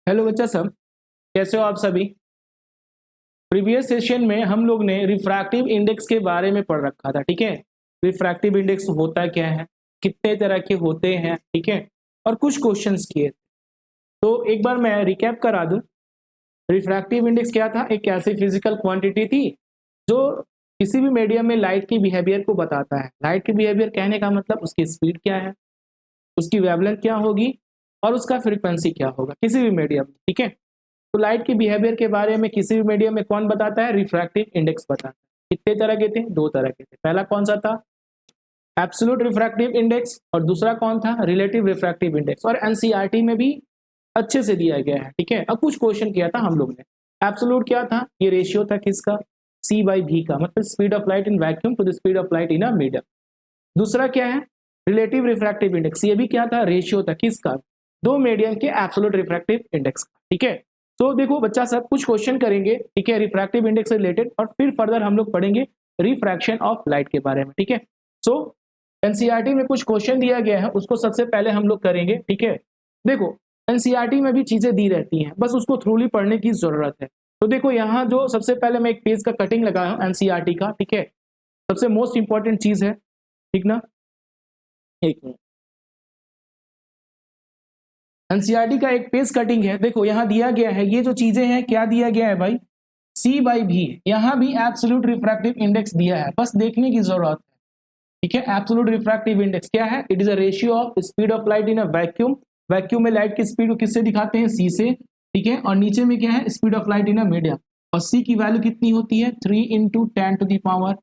Hello बच्चा सब, कैसे हो आप सभी। प्रीवियस सेशन में हम लोग ने रिफ्रैक्टिव इंडेक्स के बारे में पढ़ रखा था, ठीक है। रिफ्रैक्टिव इंडेक्स होता क्या है, कितने तरह के होते हैं, ठीक है, और कुछ क्वेश्चंस किए। तो एक बार मैं रिकैप करा दूं। रिफ्रैक्टिव इंडेक्स क्या था, एक ऐसी फिजिकल क्वांटिटी थी जो किसी भी मीडियम में लाइट की बिहेवियर को बताता है। लाइट की बिहेवियर कहने का मतलब उसकी स्पीड क्या है, उसकी वेवलेंथ क्या होगी और उसका फ्रीक्वेंसी क्या होगा किसी भी मीडियम में, ठीक है। तो लाइट की बिहेवियर के बारे में किसी भी मीडियम में कौन बताता है, रिफ्रैक्टिव इंडेक्स बताता है। कितने तरह के थे, दो तरह के थे। पहला कौन सा था, एब्सोल्यूट रिफ्रैक्टिव इंडेक्स, और दूसरा कौन था, रिलेटिव रिफ्रैक्टिव इंडेक्स। और एनसीईआरटी में भी अच्छे से दिया गया है, ठीक है। अब कुछ क्वेश्चन किया था हम लोग ने। एब्सोल्यूट क्या था, ये रेशियो था किसका, सी बाई भी का, मतलब speed of light in vacuum to the speed of light in a medium. दूसरा क्या है, रिलेटिव रिफ्रैक्टिव इंडेक्स, ये भी क्या था, रेशियो था किसका, दो मीडियम के एब्सोल्यूट रिफ्रैक्टिव इंडेक्स का, ठीक है। तो देखो बच्चा सब कुछ क्वेश्चन करेंगे, ठीक है, रिफ्रैक्टिव इंडेक्स से रिलेटेड, और फिर फर्दर हम लोग पढ़ेंगे रिफ्रैक्शन ऑफ लाइट के बारे में, ठीक है। सो एनसीईआरटी में कुछ क्वेश्चन दिया गया है, उसको सबसे पहले हम लोग करेंगे, ठीक है। देखो एनसीईआरटी में भी चीजें दी रहती हैं, बस उसको थ्रूली पढ़ने की जरूरत है। तो देखो यहाँ जो सबसे पहले मैं एक पेज का कटिंग लगाया हूँ एनसीईआरटी का, ठीक है, सबसे मोस्ट इंपॉर्टेंट चीज है, ठीक ना। एक मिनट, एनसीईआरटी का एक पेज कटिंग है। देखो यहाँ दिया गया है, ये जो चीजें हैं क्या दिया गया है भाई, सी बाई भी, यहाँ भी एब्सोल्यूट रिफ्रैक्टिव इंडेक्स दिया है, बस देखने की जरूरत है, ठीक है। एब्सोल्यूट रिफ्रैक्टिव इंडेक्स क्या है, it is a ratio of speed of light in a vacuum. Vacuum में लाइट की स्पीड को किससे दिखाते हैं, सी से, ठीक है। और नीचे में क्या है, speed of light in a medium, और सी की वैल्यू कितनी होती है, 3 इंटू 10⁸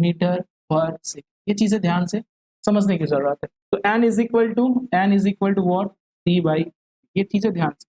मीटर पर सेकेंड। ये चीजें ध्यान से समझने की जरूरत है। तो N is equal to what, C by, ये चीजें ध्यान से।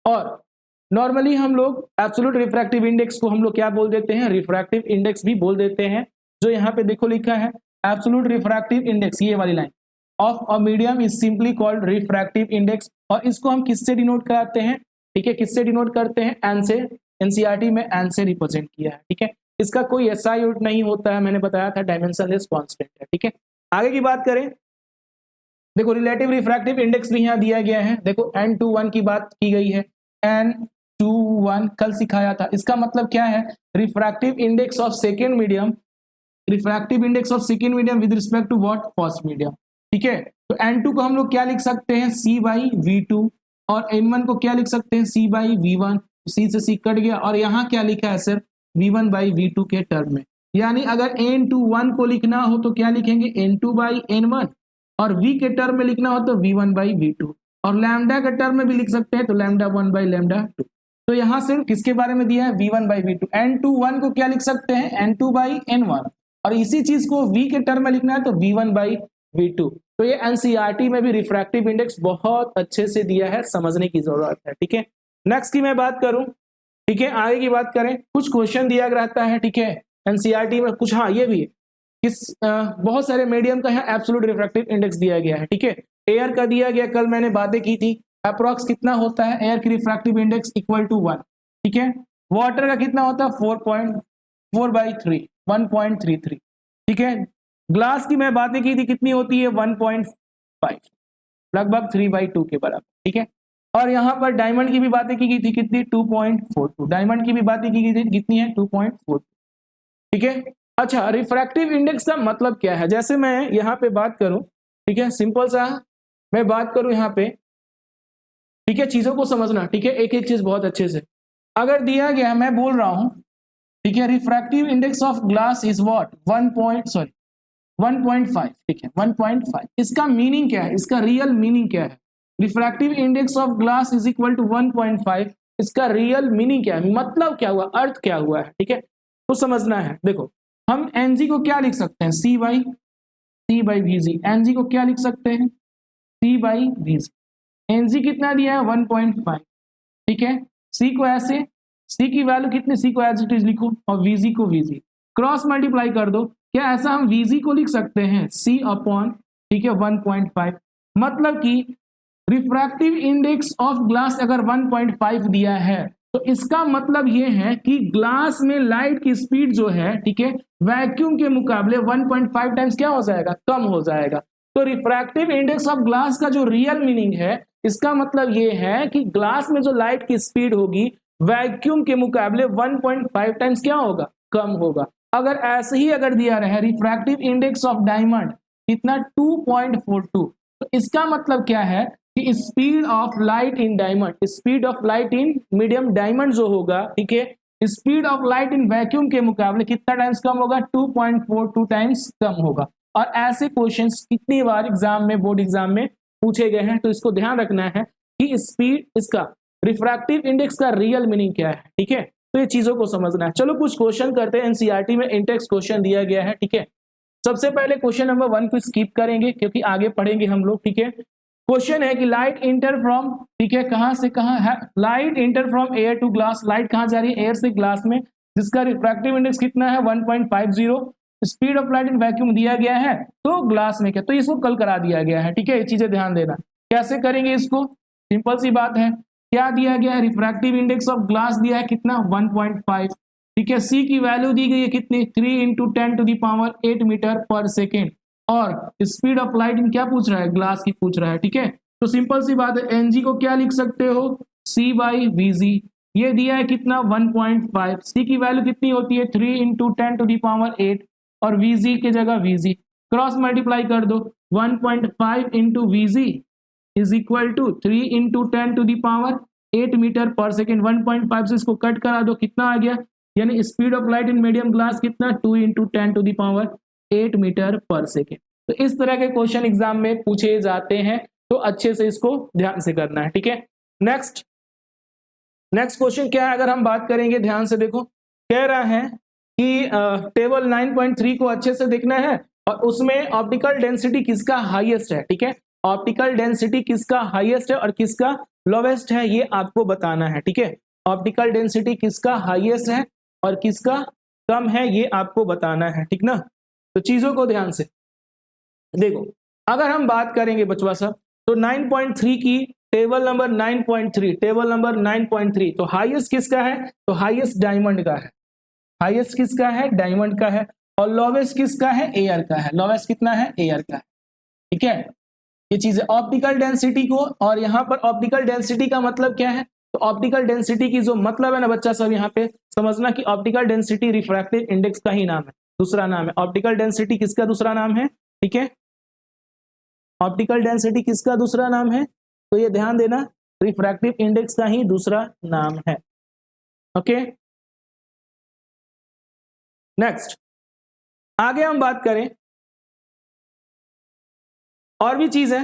और नॉर्मली हम लोग एब्सोल्यूट रिफ्रैक्टिव इंडेक्स को हम लोग क्या बोल देते हैं, रिफ्रैक्टिव इंडेक्स भी बोल देते हैं। जो यहाँ पे देखो लिखा है, एब्सोल्यूट रिफ्रैक्टिव इंडेक्स, ये वाली line of a medium is simply called refractive index. और इसको हम किससे डिनोट कराते हैं, ठीक है, किससे डिनोट करते हैं, एन से। एनसीईआरटी में एन से रिप्रेजेंट किया है, ठीक है। इसका कोई एसआई यूनिट नहीं होता है, मैंने बताया था, डायमेंशनलेस कांस्टेंट है, ठीक है। आगे की बात करें, देखो रिलेटिव रिफ्रैक्टिव इंडेक्स भी यहाँ दिया गया है। देखो n21 की बात की गई है, n21 कल सिखाया था। इसका मतलब क्या है, refractive index of second medium, refractive index of second medium with respect to what, first medium, ठीक है। तो n2 को हम लोग क्या लिख सकते हैं, c बाई v2, और n1 को क्या लिख सकते हैं, c बाई v1। c से c कट गया, और यहाँ क्या लिखा है सिर्फ v1 बाई v2 के टर्म में। यानी अगर n21 को लिखना हो तो क्या लिखेंगे, n2 बाई n1, और v के टर्म में लिखना हो तो v1 बाई v2, और लैम्डा के टर्म में भी लिख सकते हैं तो लैम्डा 1 बाई लैम्डा 2। तो यहाँ सिर्फ किसके बारे में दिया है, v1 बाई v2। n21 को क्या लिख सकते हैं, n2 बाई n1, और इसी चीज को v के टर्म में लिखना है तो v1 बाई v2। तो ये एनसीईआरटी में भी रिफ्रैक्टिव इंडेक्स बहुत अच्छे से दिया है, समझने की जरूरत है, ठीक है। नेक्स्ट की मैं बात करूं, ठीक है, आगे की बात करें, कुछ क्वेश्चन दिया रहता है, ठीक है, एनसीईआरटी में कुछ, हाँ ये भी किस बहुत सारे मीडियम का है एब्सोल्यूट रिफ्रैक्टिव इंडेक्स दिया गया है, ठीक है। एयर का दिया गया, कल मैंने बातें की थी, अप्रॉक्स कितना होता है एयर की रिफ्रैक्टिव इंडेक्स, इक्वल टू 1, ठीक है। वाटर का कितना होता है, 4.4/3, 1.33, ठीक है। ग्लास की मैं बातें की थी, कितनी होती है, 1.5, लगभग 3/2 के बराबर, ठीक है। और यहाँ पर डायमंड की भी बातें की गई थी, कितनी, 2.42, डायमंड की भी बातें की गई थी, कितनी है, 2.42, ठीक है। अच्छा, रिफ्रैक्टिव इंडेक्स का मतलब क्या है, जैसे मैं यहाँ पे बात करूं, ठीक है, सिंपल सा मैं बात करूं यहाँ पे, ठीक है, चीजों को समझना, ठीक है, एक एक चीज बहुत अच्छे से। अगर दिया गया, मैं बोल रहा हूं, ठीक है, refractive index of glass is what, 1.5, ठीक है, 1.5। इसका मीनिंग क्या है, इसका रियल मीनिंग क्या है, refractive index of glass is equal to 1.5, इसका रियल मीनिंग क्या है, मतलब क्या हुआ, अर्थ क्या हुआ है, ठीक है, तो समझना है। देखो हम एनजी को क्या लिख सकते हैं, सी बाई वीजी, एनजी को क्या लिख सकते हैं, सी बाई वीजी। एनजी कितना दिया है, 1.5, ठीक है। सी को ऐसे, सी की वैल्यू कितनी, सी को एज इट इज लिखो, और वीजी को वीजी, क्रॉस मल्टीप्लाई कर दो। क्या ऐसा हम वीजी को लिख सकते हैं, सी अपॉन, ठीक है, 1.5। मतलब कि रिफ्रैक्टिव इंडेक्स ऑफ ग्लास अगर 1.5 दिया है, तो इसका मतलब ये है कि ग्लास में लाइट की स्पीड जो है, ठीक है, वैक्यूम के मुकाबले 1.5 टाइम्स क्या हो जाएगा, कम हो जाएगा। तो रिफ्रैक्टिव इंडेक्स ऑफ ग्लास का जो रियल मीनिंग है इसका मतलब ये है कि ग्लास में जो लाइट की स्पीड होगी वैक्यूम के मुकाबले 1.5 टाइम्स क्या होगा, कम होगा। अगर ऐसे ही अगर दिया रहे रिफ्रैक्टिव इंडेक्स ऑफ डायमंड कितना 2.42, तो इसका मतलब क्या है कि speed of light in diamond, speed of light in medium diamond जो होगा, ठीक है, speed of light in vacuum के मुकाबले कितना टाइम्स कम होगा, 2.42 टाइम्स कम होगा। और ऐसे क्वेश्चंस कितनी बार एग्जाम में, बोर्ड एग्जाम में पूछे गए हैं, तो इसको ध्यान रखना है कि स्पीड, इसका रिफ्रैक्टिव इंडेक्स का रियल मीनिंग क्या है, ठीक है, तो ये चीजों को समझना है। चलो कुछ क्वेश्चन करते हैं, एनसीईआरटी में इंडेक्स क्वेश्चन दिया गया है, ठीक है। सबसे पहले क्वेश्चन नंबर 1 को स्किप करेंगे क्योंकि आगे पढ़ेंगे हम लोग, ठीक है। क्वेश्चन है कि लाइट इंटर फ्रॉम, ठीक है, कहां से कहां है, light enter from air to glass, light कहां जा रही है, एयर से ग्लास में, जिसका रिफ्रैक्टिव इंडेक्स कितना है 1.50, speed of light in vacuum दिया गया है, तो ग्लास में क्या, तो इसको कल करा दिया गया है, ठीक है, ये चीजें ध्यान देना। कैसे करेंगे इसको, सिंपल सी बात है, क्या दिया गया है, रिफ्रैक्टिव इंडेक्स ऑफ ग्लास दिया है कितना 1.5, ठीक है, सी की वैल्यू दी गई है कितनी 3 इंटू 10⁸ मीटर पर सेकेंड, और स्पीड ऑफ लाइट इन क्या पूछ रहा है, ग्लास की पूछ रहा है, ठीक है। तो सिंपल सी बात है, एनजी को क्या लिख सकते हो, सी बाई वीजी, ये दिया है कितना 1.5, सी की वैल्यू कितनी होती है 3 इंटू 10⁸, और वीजी की जगह वीजी क्रॉस मल्टीप्लाई कर दो, 1.5 into VG is equal to 3 into 10⁸ metre per second, 1.5 से इसको कट करा दो, कितना आ गया, यानी speed of light in medium glass कितना 2 इंटू 10⁸ मीटर पर सेकेंड। तो इस तरह के क्वेश्चन एग्जाम में पूछे जाते हैं, तो अच्छे से इसको ध्यान से करना है, ठीक है। नेक्स्ट क्वेश्चन क्या है, अगर हम बात करेंगे ध्यान से देखो, कह रहा है कि टेबल 9.3 को अच्छे से देखना है, और उसमें ऑप्टिकल डेंसिटी किसका हाईएस्ट है, ठीक है, ऑप्टिकल डेंसिटी किसका हाईएस्ट है और किसका लोवेस्ट है, ये आपको बताना है, ठीक है, ऑप्टिकल डेंसिटी किसका हाईएस्ट है और किसका कम है, ये आपको बताना है, ठीक ना। तो चीजों को ध्यान से देखो, अगर हम बात करेंगे बचवा साहब, तो 9.3 की टेबल नंबर 9.3, टेबल नंबर 9.3, तो हाईएस्ट किसका है, तो हाईएस्ट डायमंड का है, हाईएस्ट किसका है, डायमंड का है, और लोवेस्ट किसका है, एयर का है, लोवेस्ट कितना है, एयर का है, ठीक है। ये चीज है ऑप्टिकल डेंसिटी को, और यहाँ पर ऑप्टिकल डेंसिटी का मतलब क्या है, तो ऑप्टिकल डेंसिटी की जो मतलब है ना बच्चा सब, यहाँ पे समझना कि ऑप्टिकल डेंसिटी रिफ्रैक्टिव इंडेक्स का ही नाम है, दूसरा नाम है, ऑप्टिकल डेंसिटी किसका दूसरा नाम है, ठीक है, ऑप्टिकल डेंसिटी किसका दूसरा नाम है, तो ये ध्यान देना, रिफ्रैक्टिव इंडेक्स का ही दूसरा नाम है, ओके। नेक्स्ट आगे हम बात करें, और भी चीज है,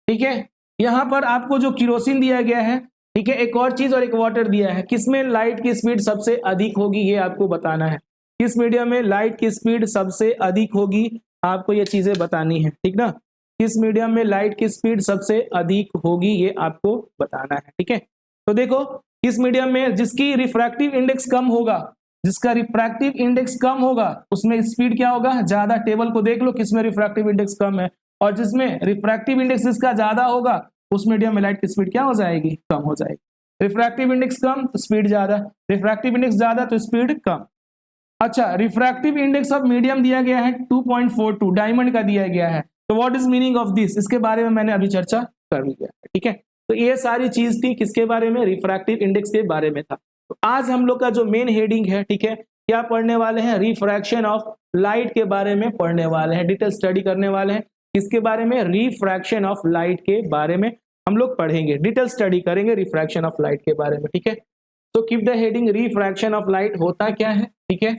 ठीक है, यहां पर आपको जो किरोसिन दिया गया है, ठीक है, एक और चीज और एक वाटर दिया है, किसमें लाइट की स्पीड सबसे अधिक होगी, ये आपको बताना है, किस मीडियम में लाइट की स्पीड सबसे अधिक होगी, आपको ये चीजें बतानी है, ठीक ना, किस मीडियम में लाइट की स्पीड सबसे अधिक होगी, ये आपको बताना है, ठीक है। तो देखो, किस मीडियम में जिसकी रिफ्रैक्टिव इंडेक्स कम होगा, जिसका रिफ्रैक्टिव इंडेक्स कम होगा उसमें स्पीड क्या होगा, ज्यादा, टेबल को देख लो किसमें रिफ्रैक्टिव इंडेक्स कम है, और जिसमें रिफ्रैक्टिव इंडेक्स जिसका ज्यादा होगा उस मीडियम में लाइट की स्पीड क्या हो जाएगी, कम हो जाएगी। रिफ्रैक्टिव इंडेक्स कम तो स्पीड ज्यादा, रिफ्रैक्टिव इंडेक्स ज्यादा तो स्पीड कम। अच्छा, रिफ्रैक्टिव इंडेक्स ऑफ मीडियम दिया गया है 2.42, डायमंड का दिया गया है, तो what is meaning of this, इसके बारे में मैंने अभी चर्चा कर लिया है, ठीक है। तो ये सारी चीज थी किसके बारे में, रिफ्रैक्टिव इंडेक्स के बारे में था। तो आज हम लोग का जो मेन हेडिंग है, ठीक है, क्या पढ़ने वाले हैं, रिफ्रैक्शन ऑफ लाइट के बारे में पढ़ने वाले हैं, डिटेल स्टडी करने वाले हैं, किसके बारे में, रिफ्रैक्शन ऑफ लाइट के बारे में हम लोग पढ़ेंगे, डिटेल स्टडी करेंगे रिफ्रैक्शन ऑफ लाइट के बारे में, ठीक है। तो keep the heading refraction of light होता क्या है, ठीक है,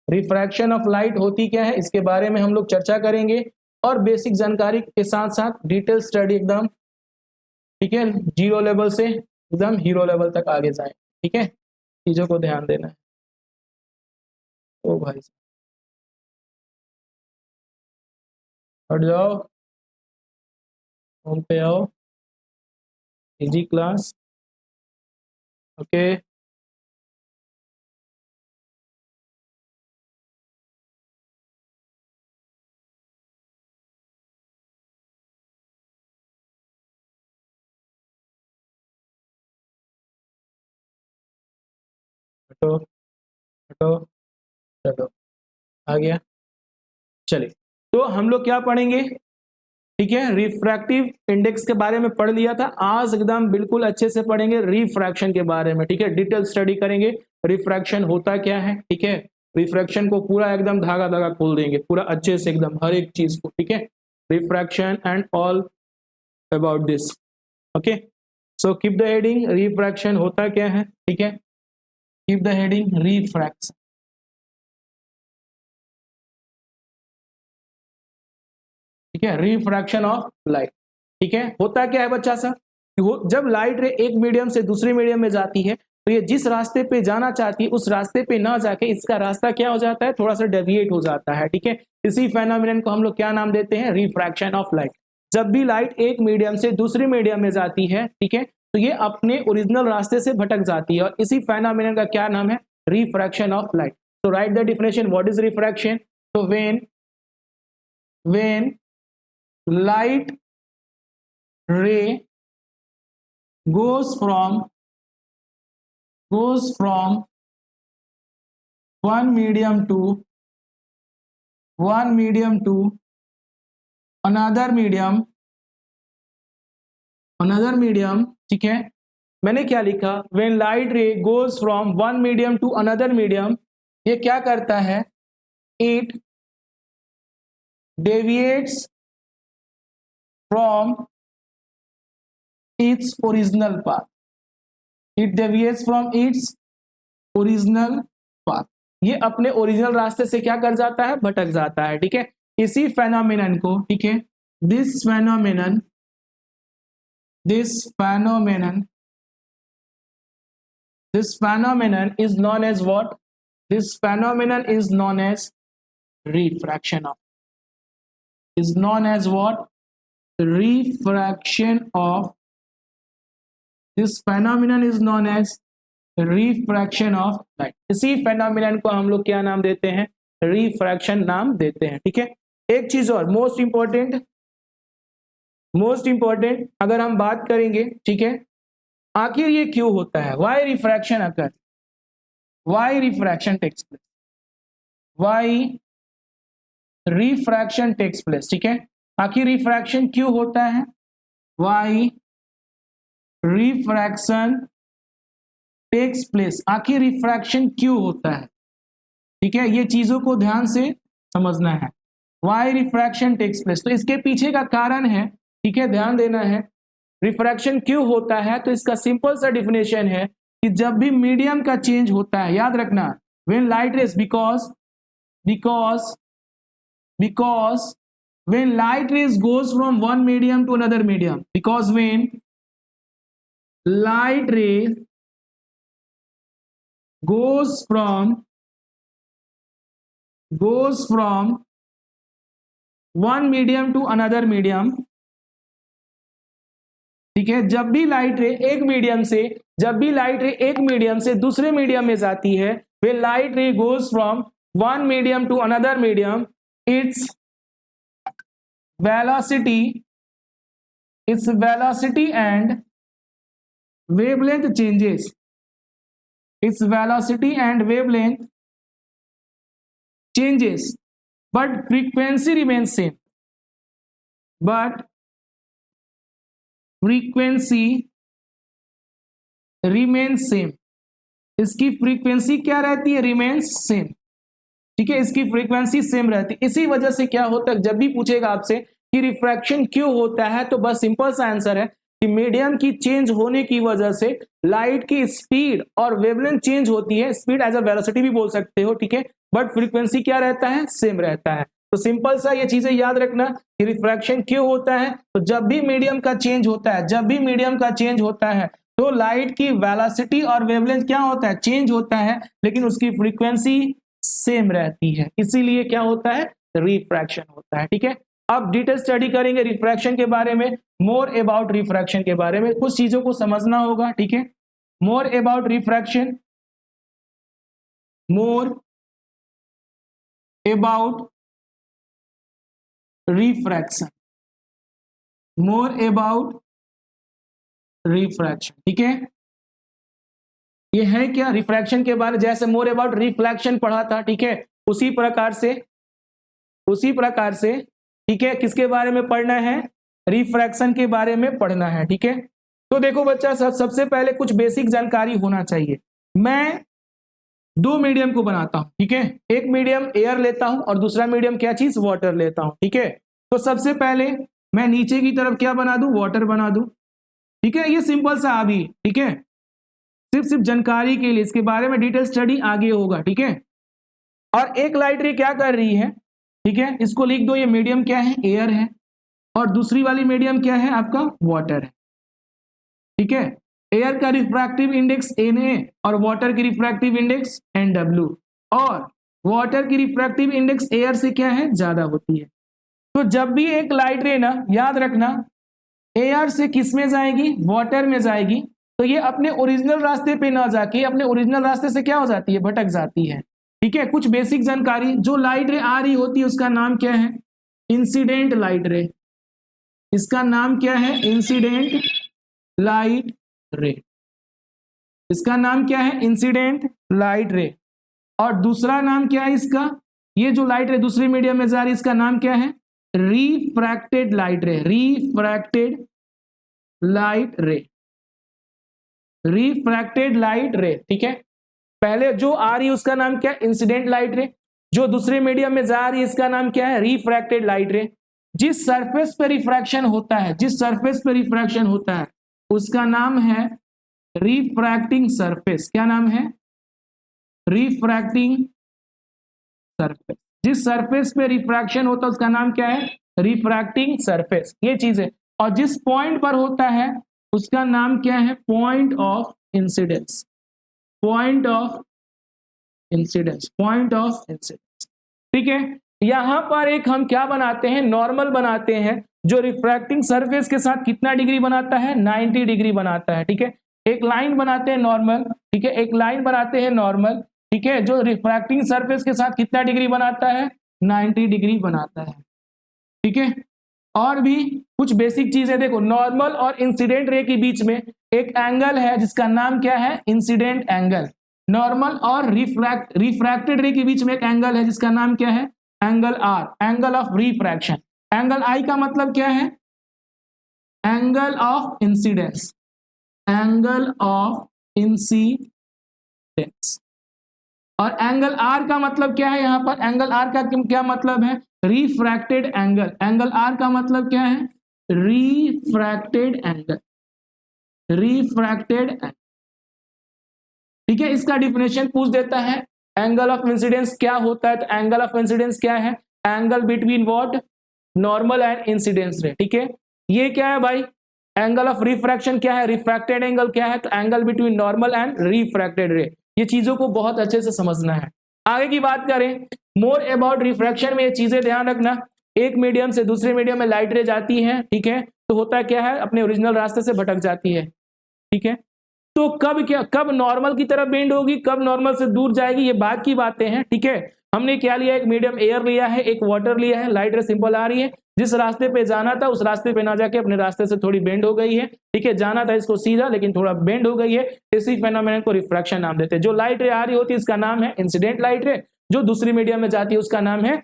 रिफ्रैक्शन ऑफ लाइट होती क्या है, इसके बारे में हम लोग चर्चा करेंगे, और बेसिक जानकारी के साथ साथ डिटेल स्टडी एकदम, ठीक है, जीरो लेवल से एकदम हीरो लेवल तक आगे जाए, ठीक है, चीजों को ध्यान देना है। ओ भाई हट जाओ, होम पे आओ, इजी क्लास, ओके, हटो हटो, चलो आ गया। चलिए, तो हम लोग क्या पढ़ेंगे, ठीक है, रिफ्रैक्टिव इंडेक्स के बारे में पढ़ लिया था, आज एकदम बिल्कुल अच्छे से पढ़ेंगे रिफ्रैक्शन के बारे में। ठीक है, डिटेल स्टडी करेंगे रिफ्रैक्शन होता क्या है। ठीक है, रिफ्रैक्शन को पूरा एकदम धागा धागा खोल देंगे पूरा अच्छे से एकदम हर एक चीज को। ठीक है, refraction and all about this. Okay, so keep the heading refraction होता क्या है। ठीक है, कीप द हेडिंग रिफ्रैक्शन। ठीक है, रिफ्रैक्शन ऑफ लाइट। ठीक है, होता क्या है बच्चा सा, जब लाइट रे एक मीडियम से दूसरे मीडियम में जाती है तो ये जिस रास्ते पे जाना चाहती है उस रास्ते पे ना जाके इसका रास्ता क्या हो जाता है, थोड़ा सा डेविएट हो जाता है। ठीक है, इसी फेनोमेनन को हम लोग क्या नाम देते हैं, रिफ्रैक्शन ऑफ लाइट। जब भी लाइट एक मीडियम से दूसरे मीडियम में जाती है, ठीक है, तो ये अपने ओरिजिनल रास्ते से भटक जाती है और इसी फेनोमेनन का क्या नाम है, रिफ्रैक्शन ऑफ लाइट। तो right the definition, what is refraction. तो when light ray goes from one medium to another medium। ठीक है, मैंने क्या लिखा, when light ray goes from one medium to another medium, ये क्या करता है, it deviates from its original path। It deviates from its original path। ये अपने ओरिजिनल रास्ते से क्या कर जाता है, भटक जाता है। ठीक है, इसी फेनोमेनन को, ठीक है, this phenomenon is known as what, this phenomenon is known as refraction of, is known as what, refraction of, this phenomenon is known as refraction of light. इसी फेनोमेनन को हम लोग क्या नाम देते हैं, रिफ्रैक्शन नाम देते हैं। ठीक है, एक चीज और मोस्ट इंपॉर्टेंट अगर हम बात करेंगे, ठीक है, आखिर ये क्यों होता है, why refraction occur, why refraction takes place, why refraction takes place. ठीक है, आखिर रिफ्रैक्शन क्यों होता है, व्हाई रिफ्रैक्शन टेक्स प्लेस, आखिर रिफ्रैक्शन क्यों होता है। ठीक है, ये चीजों को ध्यान से समझना है, व्हाई रिफ्रैक्शन टेक्स प्लेस, तो इसके पीछे का कारण है। ठीक है, ध्यान देना है, रिफ्रैक्शन क्यों होता है, तो इसका सिंपल सा डिफिनेशन है कि जब भी मीडियम का चेंज होता है, याद रखना, when light rays, because when light rays goes from one medium to another medium, because when light rays goes from one medium to another medium, ठीक है, जब भी लाइट रे एक मीडियम से दूसरे मीडियम में जाती है, when light ray goes from one medium to another medium, its velocity and wavelength changes, its velocity and wavelength changes, but frequency remains same, इसकी फ्रीक्वेंसी क्या रहती है, रिमेन्स सेम। ठीक है, इसकी फ्रीक्वेंसी सेम रहती है। इसी वजह से क्या होता है, जब भी पूछेगा आपसे कि रिफ्रैक्शन क्यों होता है, तो बस सिंपल सा आंसर है कि मीडियम की चेंज होने की वजह से लाइट की स्पीड और वेवलेंथ चेंज होती है। स्पीड एज अ वेलोसिटी भी बोल सकते हो, ठीक है, बट फ्रीक्वेंसी क्या रहता है, सेम रहता है। तो सिंपल सा ये चीजें याद रखना कि रिफ्रैक्शन क्यों होता है, तो जब भी मीडियम का चेंज होता है, तो लाइट की वेलोसिटी और वेवलेंथ क्या होता है, चेंज होता है, लेकिन उसकी फ्रीक्वेंसी सेम रहती है, इसीलिए क्या होता है, रिफ्रैक्शन होता है। ठीक है, अब डिटेल स्टडी करेंगे रिफ्रैक्शन के बारे में, मोर अबाउट रिफ्रैक्शन के बारे में कुछ चीजों को समझना होगा। ठीक है, more about refraction, more about refraction, ठीक है, ये है क्या, रिफ्रैक्शन के बारे, जैसे मोर अबाउट रिफ्लेक्शन पढ़ा था, ठीक है, उसी प्रकार से ठीक है, किसके बारे में पढ़ना है, रिफ्रैक्शन के बारे में पढ़ना है। ठीक है, तो देखो बच्चा सबसे पहले कुछ बेसिक जानकारी होना चाहिए। मैं दो मीडियम को बनाता हूं, ठीक है, एक मीडियम एयर लेता हूं और दूसरा मीडियम क्या चीज, वाटर लेता हूं। ठीक है, तो सबसे पहले मैं नीचे की तरफ क्या बना दूं, वाटर बना दूं। ठीक है, ये सिंपल सा अभी, ठीक है, सिर्फ जानकारी के लिए, इसके बारे में डिटेल स्टडी आगे होगा। ठीक है, और एक लाइट रे क्या कर रही है, ठीक है, इसको लिख दो, ये मीडियम क्या है, एयर है, और दूसरी वाली मीडियम क्या है, आपका वाटर है। ठीक है, एयर का रिफ्रैक्टिव इंडेक्स Na और वाटर की रिफ्रैक्टिव इंडेक्स Nw, और वाटर की रिफ्रैक्टिव इंडेक्स एयर से क्या है, ज्यादा होती है। तो जब भी एक लाइट रे ना, याद रखना, एयर से किस में जाएगी, वाटर में जाएगी, तो ये अपने ओरिजिनल रास्ते पे ना जाके अपने ओरिजिनल रास्ते से क्या हो जाती है, भटक जाती है। ठीक है, कुछ बेसिक जानकारी, जो लाइट रे आ रही होती है उसका नाम क्या है, इंसिडेंट लाइट रे। इसका नाम क्या है, इंसिडेंट लाइट रे। इसका नाम क्या है, इंसिडेंट लाइट रे। और दूसरा नाम क्या है इसका, ये जो लाइट रे दूसरी मीडियम में जा रही है, इसका नाम क्या है, रिफ्रैक्टेड लाइट रे। रिफ्रैक्टेड लाइट रे, रिफ्रैक्टेड लाइट रे। ठीक है, पहले जो आ रही है उसका नाम क्या है, इंसिडेंट लाइट रे, जो दूसरे मीडियम में जा रही है इसका नाम क्या है, रिफ्रैक्टेड लाइट रे। जिस सरफेस पे रिफ्रैक्शन होता है, जिस सरफेस पे रिफ्रैक्शन होता है उसका नाम है रिफ्रैक्टिंग सरफेस। क्या नाम है, रिफ्रैक्टिंग सरफेस। जिस सरफेस पे रिफ्रैक्शन होता है उसका नाम क्या है, रिफ्रैक्टिंग सरफेस। ये चीज है, और जिस पॉइंट पर होता है उसका नाम क्या है, point of incidence. Point of incidence, point of incidence. ठीक है, यहां पर एक हम क्या बनाते हैं, नॉर्मल बनाते हैं, जो रिफ्रैक्टिंग सरफेस के साथ कितना डिग्री बनाता है, 90 डिग्री बनाता है। ठीक है, एक लाइन बनाते हैं नॉर्मल, ठीक है, एक लाइन बनाते हैं नॉर्मल, ठीक है, जो रिफ्रैक्टिंग सरफेस के साथ कितना डिग्री बनाता है, 90 डिग्री बनाता है। ठीक है, और भी कुछ बेसिक चीजें देखो, नॉर्मल और इंसिडेंट रे के बीच में एक एंगल है जिसका नाम क्या है, इंसिडेंट एंगल। नॉर्मल और रिफ्रैक्टेड रे के बीच में एक एंगल है जिसका नाम क्या है, angle R, angle of refraction. Angle आई का मतलब क्या है, angle of incidence, angle of incidence. और एंगल आर का मतलब क्या है, यहां पर एंगल आर का क्या मतलब है, रिफ्रैक्टेड एंगल। एंगल आर का मतलब क्या है, रिफ्रैक्टेड एंगल, रिफ्रैक्टेड एंगल। ठीक है, इसका डिफिनेशन पूछ देता है, एंगल ऑफ इंसिडेंस क्या होता है, तो एंगल ऑफ इंसिडेंस क्या है, angle between what, normal and incidence रे। ठीक है, ये क्या है भाई, एंगल ऑफ रिफ्रैक्शन क्या है, रिफ्रैक्टेड एंगल क्या है, तो angle between normal and refracted रे। ये चीजों को बहुत अच्छे से समझना है। आगे की बात करें, मोर अबाउट रिफ्रैक्शन में ये चीजें ध्यान रखना, एक मीडियम से दूसरे मीडियम में लाइट रे जाती है, ठीक है, तो होता क्या है, अपने ओरिजिनल रास्ते से भटक जाती है। ठीक है, तो कब नॉर्मल की तरफ बेंड होगी, कब नॉर्मल से दूर जाएगी, ये बाद की बातें हैं। ठीक है, हमने क्या लिया, एक मीडियम एयर लिया है, एक वाटर लिया है, लाइट रे सिंपल आ रही है, जिस रास्ते पे जाना था उस रास्ते पे ना जाके अपने रास्ते से थोड़ी बेंड हो गई है। ठीक है, जाना था इसको सीधा लेकिन थोड़ा बेंड हो गई है, इसी फेनोमेनन को रिफ्रैक्शन नाम देते हैं। जो लाइट रे आ रही होती है इसका नाम है इंसिडेंट लाइट रे, जो दूसरी मीडियम में जाती है उसका नाम है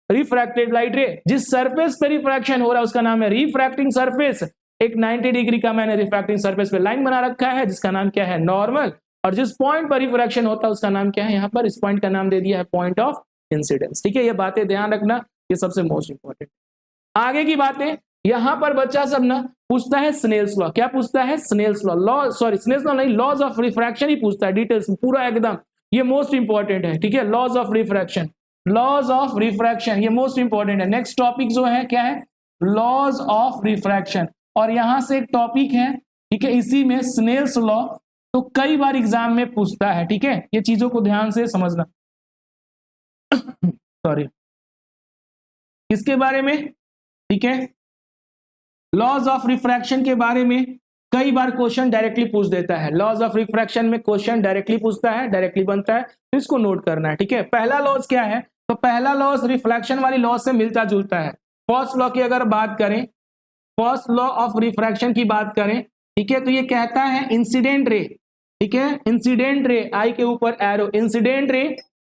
रिफ्रैक्टेड लाइट रे। जिस सरफेस पे रिफ्रैक्शन हो रहा है उसका नाम है रिफ्रैक्टिंग सरफेस। एक 90 डिग्री का मैंने रिफ्रैक्टिंग सरफेस पे लाइन बना रखा है जिसका नाम क्या है, नॉर्मल, और जिस पॉइंट पर रिफ्रैक्शन होता है उसका नाम क्या है, यहां पर इस पॉइंट का नाम दे दिया है पॉइंट ऑफ इंसिडेंस। ठीक है, ये बातें ध्यान रखना, ये सबसे मोस्ट इंपॉर्टेंट। आगे की बातें, यहां पर बच्चा सब ना पूछता है स्नेल्स लॉ। क्या पूछता है, Snell's law, sorry Snell's law नहीं, लॉज ऑफ रिफ्रैक्शन ही पूछता है डिटेल्स में पूरा एकदम, ये मोस्ट इंपॉर्टेंट है। ठीक है, laws of refraction, laws of refraction ये मोस्ट इंपॉर्टेंट है। नेक्स्ट टॉपिक जो है क्या है, लॉज ऑफ रिफ्रैक्शन, और यहां से एक टॉपिक है, ठीक है, इसी में स्नेल्स लॉ, तो कई बार एग्जाम में पूछता है। ठीक है, ये चीजों को ध्यान से समझना। सॉरी, इसके बारे में, ठीक है, लॉज ऑफ रिफ्रैक्शन के बारे में कई बार क्वेश्चन डायरेक्टली पूछ देता है। लॉज ऑफ रिफ्रैक्शन में क्वेश्चन डायरेक्टली पूछता है, डायरेक्टली बनता है, तो इसको नोट करना है। ठीक है, पहला लॉज क्या है, तो पहला लॉज रिफ्रैक्शन वाली लॉ से मिलता जुलता है। फर्स्ट लॉ की अगर बात करें, फर्स्ट लॉ ऑफ रिफ्रैक्शन की बात करें, ठीक है, तो ये कहता है इंसिडेंट रे, ठीक है, इंसिडेंट रे, आई के ऊपर एरो, इंसिडेंट रे,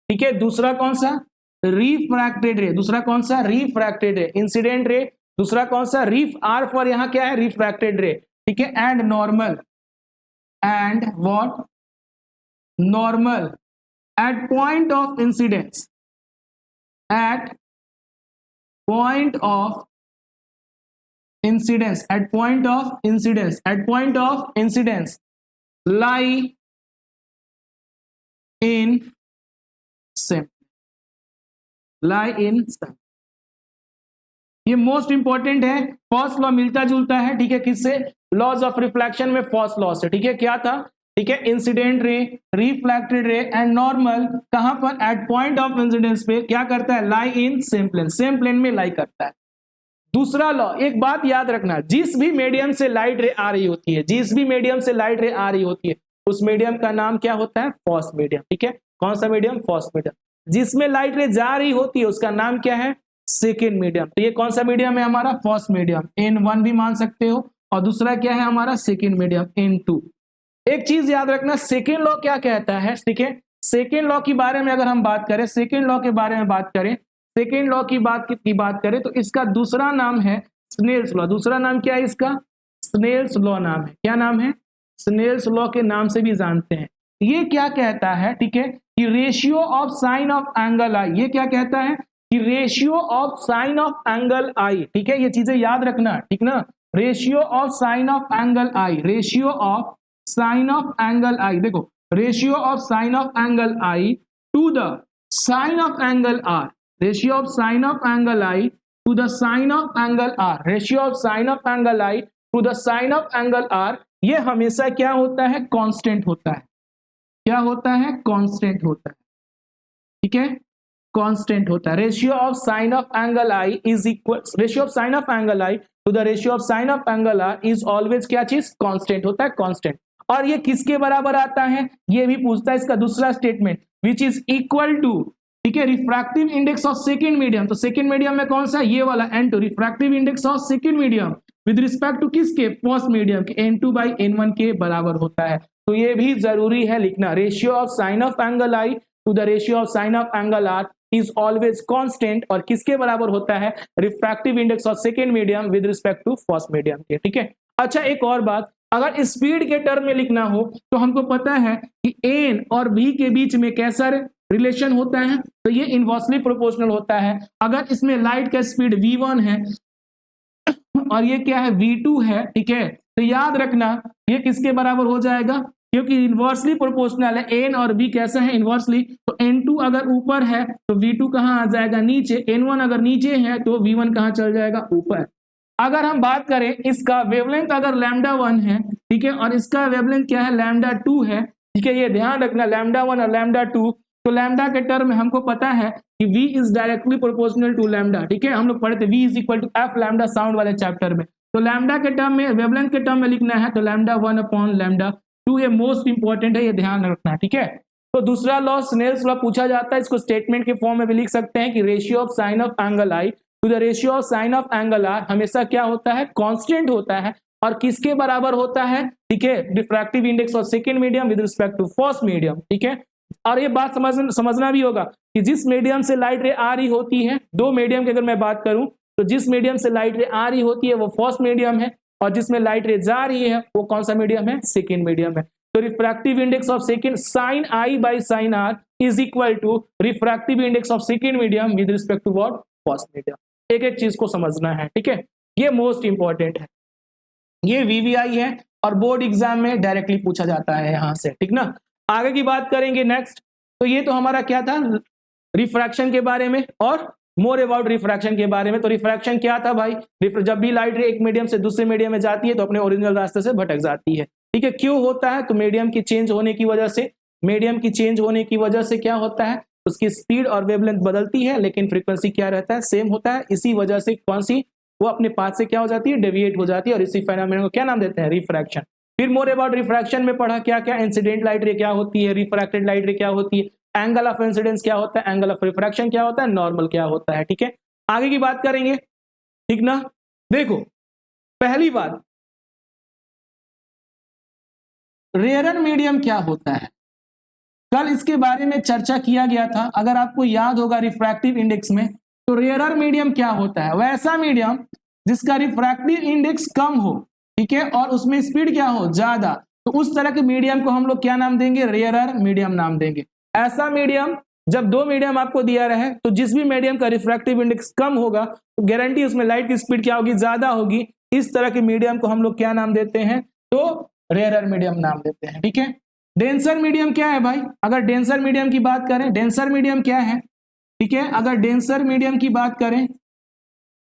ठीक है, दूसरा कौन सा, रिफ्रैक्टेड रे, दूसरा कौन सा, रिफ्रैक्टेड रे, इंसिडेंट रे, दूसरा कौन सा, आर फॉर यहां क्या है, रिफ्रैक्टेड रे, ठीक है, and normal, and what, normal at point of incidence, at point of incidence, at point of incidence, at point of incidence lie in same, lie in same. ये most important है, first law मिलता जुलता है, ठीक है, किससे, laws of reflection में first law से, ठीक है, क्या था, ठीक है, incident ray, reflected ray and normal कहां पर, एट पॉइंट ऑफ इंसिडेंस पे क्या करता है, lie in same plane, same plane में लाई करता है। दूसरा लॉ, एक बात याद रखना, जिस भी मीडियम से लाइट रे आ रही होती है, जिस भी मीडियम से लाइट रे आ रही होती है, उस मीडियम का नाम क्या होता है, फर्स्ट मीडियम, ठीक है, कौन सा मीडियम, फर्स्ट मीडियम। जिसमें लाइट रे जा रही होती है उसका नाम क्या है, सेकेंड मीडियम। तो ये कौन सा मीडियम है हमारा, फर्स्ट मीडियम, N1 भी मान सकते हो, और दूसरा क्या है हमारा, सेकेंड मीडियम N2। एक चीज याद रखना, सेकेंड लॉ क्या कहता है, ठीक है, सेकेंड लॉ के बारे में अगर हम बात करें, सेकेंड लॉ के बारे में बात करें, सेकेंड लॉ की बात करें तो इसका दूसरा नाम है स्नेल्स लॉ। दूसरा नाम क्या है इसका, स्नेल्स लॉ नाम है, क्या नाम है, स्नेल्स लॉ के नाम से भी जानते हैं। ये क्या कहता है, ठीक है, कि ratio of sine of angle I, ये क्या कहता है कि ratio of sine of angle I, ठीक है, ये चीजें याद रखना, ठीक ना, ratio of sine of angle I, ratio of sine of angle I, देखो ratio of sine of angle I to the sine of angle R, ratio of sine of angle I to the sine of angle R, ratio of sine of angle I to the sine of angle are, ये हमेशा क्या होता है, constant होता है, क्या होता है, कांस्टेंट होता है, ठीक है, कांस्टेंट होता है। Ratio of sine of angle I is equal, ratio of sine of angle I to the ratio of sine of angle R is always क्या चीज, कांस्टेंट होता है, कांस्टेंट। और ये किसके बराबर आता है, ये भी पूछता है, इसका दूसरा statement, which is equal to, ठीक है, refractive index of second medium, तो सेकंड मीडियम में कौन सा, ये वाला N2, refractive index of second medium with respect to किसके, फर्स्ट मीडियम के, N2 बाई N1 के बराबर होता है। तो ये भी जरूरी है लिखना, ratio of sine of angle I to the ratio of sine of angle R is always constant, और किसके बराबर होता है, refractive index of second medium with respect to first medium के, ठीक है। अच्छा एक और बात, अगर स्पीड के टर्म में लिखना हो तो हमको पता है कि एन और v के बीच में कैसा रिलेशन होता है, तो ये इनवर्सली प्रोपोर्शनल होता है। अगर इसमें लाइट का स्पीड v1 है और ये क्या है, v2 है, ठीक है, तो याद रखना ये किसके बराबर हो जाएगा, क्योंकि इनवर्सली प्रोपोर्शनल है, एन और v कैसा है, इनवर्सली, तो n2 अगर ऊपर है तो v2 कहां आ जाएगा, नीचे, n1 अगर नीचे है तो v1 कहां चल जाएगा, ऊपर। अगर हम बात करें इसका वेवलेंथ अगर λ1 है, ठीक है, और इसका वेवलेंथ क्या है, λ2 है, ठीक है, ये ध्यान रखना, λ1 और λ2, तो लैम्डा के टर्म में हमको पता है कि v is directly proportional to lambda, ठीक है, हम लोग पढ़े थे v is equal to F lambda sound वाले चैप्टर में। तो लैम्डा के टर्म में, वेवलेंथ के टर्म में लिखना है तो λ1 अपॉन λ2, ये मोस्ट इंपॉर्टेंट है, ये ध्यान रखना, ठीक है। तो दूसरा लॉ स्नेल्स लॉ पूछा जाता है, इसको स्टेटमेंट के फॉर्म में भी लिख सकते हैं कि ratio of sine of angle I to the ratio of sine of angle R हमेशा क्या होता है, कांस्टेंट होता है, और किसके बराबर होता है, ठीक है, refractive index of second medium with respect to first medium, ठीक है। और ये बात समझना भी होगा कि जिस मीडियम से लाइट रे आ रही होती है, दो मीडियम की अगर मैं बात करूं तो जिस मीडियम से लाइट रे आ रही होती है वो फर्स्ट मीडियम है, और जिसमें लाइट रे जा रही है वो कौन सा मीडियम है, सेकेंड मीडियम है। तो refractive index of second sine I by sine R is equal to refractive index of second medium with respect to what, first medium. एक एक चीज को समझना है, ठीक है, ये मोस्ट इंपॉर्टेंट है, ये वीवीआई है और बोर्ड एग्जाम में डायरेक्टली पूछा जाता है यहां से, ठीक ना। आगे की बात करेंगे नेक्स्ट, तो ये तो हमारा क्या था, रिफ्रैक्शन के बारे में और मोर अबाउट रिफ्रैक्शन के बारे में। तो रिफ्रैक्शन क्या था भाई, जब भी लाइट रे एक मीडियम से दूसरे मीडियम में जाती है तो अपने ओरिजिनल रास्ते से भटक जाती है, ठीक है। क्यों होता है, तो मीडियम की चेंज होने की वजह से, मीडियम की चेंज होने की वजह से क्या होता है, उसकी स्पीड और वेवलेंथ बदलती है लेकिन फ्रीक्वेंसी क्या रहता है, सेम होता है। इसी वजह से कौन सी, वो अपने पाथ से क्या हो जाती है, डेविएट हो जाती है, और इसी फेनोमेनन को क्या नाम देते हैं, रिफ्रैक्शन। फिर मोर अबाउट रिफ्रैक्शन में पढ़ा क्या क्या, इंसिडेंट लाइट रे क्या होती है, रिफ्रैक्टेड लाइट रे क्या होती है, एंगल ऑफ इंसिडेंस क्या होता है, एंगल ऑफ रिफ्रैक्शन क्या होता है, नॉर्मल क्या होता है, ठीक है। आगे की बात करेंगे, ठीक ना। देखो पहली बात, रेयर मीडियम क्या होता है, कल इसके बारे में चर्चा किया गया था, अगर आपको याद होगा रिफ्रैक्टिव इंडेक्स में, तो रेयरर मीडियम क्या होता है, वैसा मीडियम जिसका रिफ्रैक्टिव इंडेक्स कम हो, ठीक है, और उसमें स्पीड क्या हो, ज्यादा, तो उस तरह के मीडियम को हम लोग क्या नाम देंगे, रेयरर मीडियम नाम देंगे। ऐसा मीडियम, जब दो मीडियम आपको दिया रहे तो जिस भी मीडियम का रिफ्रैक्टिव इंडेक्स कम होगा तो गारंटी उसमें लाइट की स्पीड क्या होगी, ज्यादा होगी। इस तरह के मीडियम को हम लोग क्या नाम देते हैं, तो रेयरर मीडियम नाम देते हैं, ठीक है। डेंसर मीडियम क्या है भाई, अगर डेंसर मीडियम की बात करें, डेंसर मीडियम क्या है, ठीक है, अगर डेंसर मीडियम की बात करें,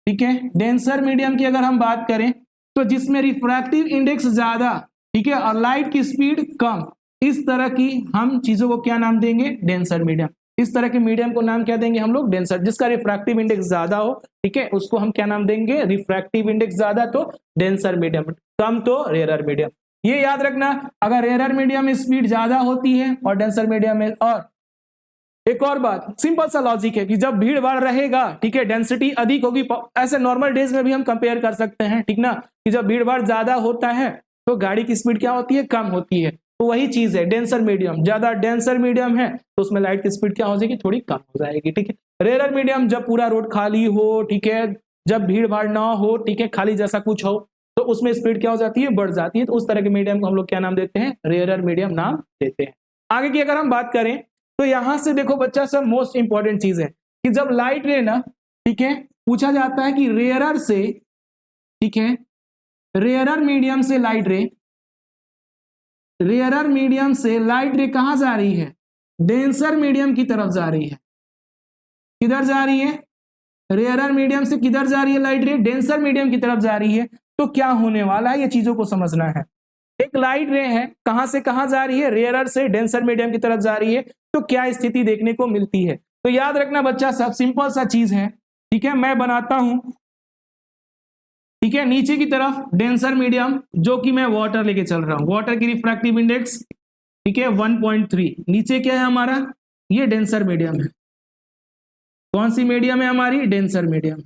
ठीक है, डेंसर मीडियम की अगर हम बात करें तो जिसमें रिफ्रैक्टिव इंडेक्स ज्यादा, ठीक है, और लाइट की स्पीड कम, इस तरह की हम चीजों को क्या नाम देंगे, डेंसर मीडियम। इस तरह के मीडियम को नाम क्या देंगे हम लोग, डेंसर। जिसका रिफ्रैक्टिव इंडेक्स ज्यादा हो, ठीक है, उसको हम क्या नाम देंगे, रिफ्रैक्टिव इंडेक्स ज्यादा तो डेंसर मीडियम, कम तो रेयरर मीडियम। ये याद रखना, अगर रेयरर मीडियम में स्पीड ज्यादा होती है और डेंसर मीडियम में, और एक और बात, सिंपल सा लॉजिक है कि जब भीड़ भाड़ रहेगा, ठीक है, डेंसिटी अधिक होगी, ऐसे नॉर्मल डेज में भी हम कंपेयर कर सकते हैं, ठीक ना, कि जब भीड़ भाड़ ज्यादा होता है तो गाड़ी की स्पीड क्या होती है, कम होती है। तो वही चीज है डेंसर मीडियम, ज्यादा डेंसर मीडियम है तो उसमें लाइट की स्पीड क्या हो जाएगी, थोड़ी कम हो जाएगी, ठीक है। रेयरर मीडियम जब पूरा रोड खाली हो, ठीक है, जब भीड़ भाड़ ना हो, ठीक है, खाली जैसा कुछ हो, तो उसमें स्पीड क्या हो जाती है, बढ़ जाती है। तो उस तरह के मीडियम को हम लोग क्या नाम देते हैं, रेयरर मीडियम नाम देते हैं। आगे की अगर हम बात करें तो यहां से देखो बच्चा सब, मोस्ट इंपॉर्टेंट चीज है कि जब लाइट रे ना, ठीक है, पूछा जाता है कि रेयरर से, ठीक है, रेयरर मीडियम से लाइट रे, रेयरर मीडियम से लाइट रे कहां जा रही है, डेंसर मीडियम की तरफ जा रही है। किधर जा रही है, रेयरर मीडियम से किधर जा रही है लाइट रे, डेंसर मीडियम की तरफ जा रही है। तो क्या होने वाला है, ये चीजों को समझना है। एक लाइट रे है, कहां से कहां जा रही है, रेयरर से डेंसर मीडियम की तरफ जा रही है, तो क्या स्थिति देखने को मिलती है। तो याद रखना बच्चा सब, सिंपल सा चीज है, ठीक है, मैं बनाता हूं, ठीक है, नीचे की तरफ डेंसर मीडियम, जो कि मैं वाटर लेके चल रहा हूं, वाटर की रिफ्रैक्टिव इंडेक्स, ठीक है, 1.3, नीचे क्या है हमारा, ये डेंसर मीडियम है। कौन सी मीडियम है हमारी, डेंसर मीडियम,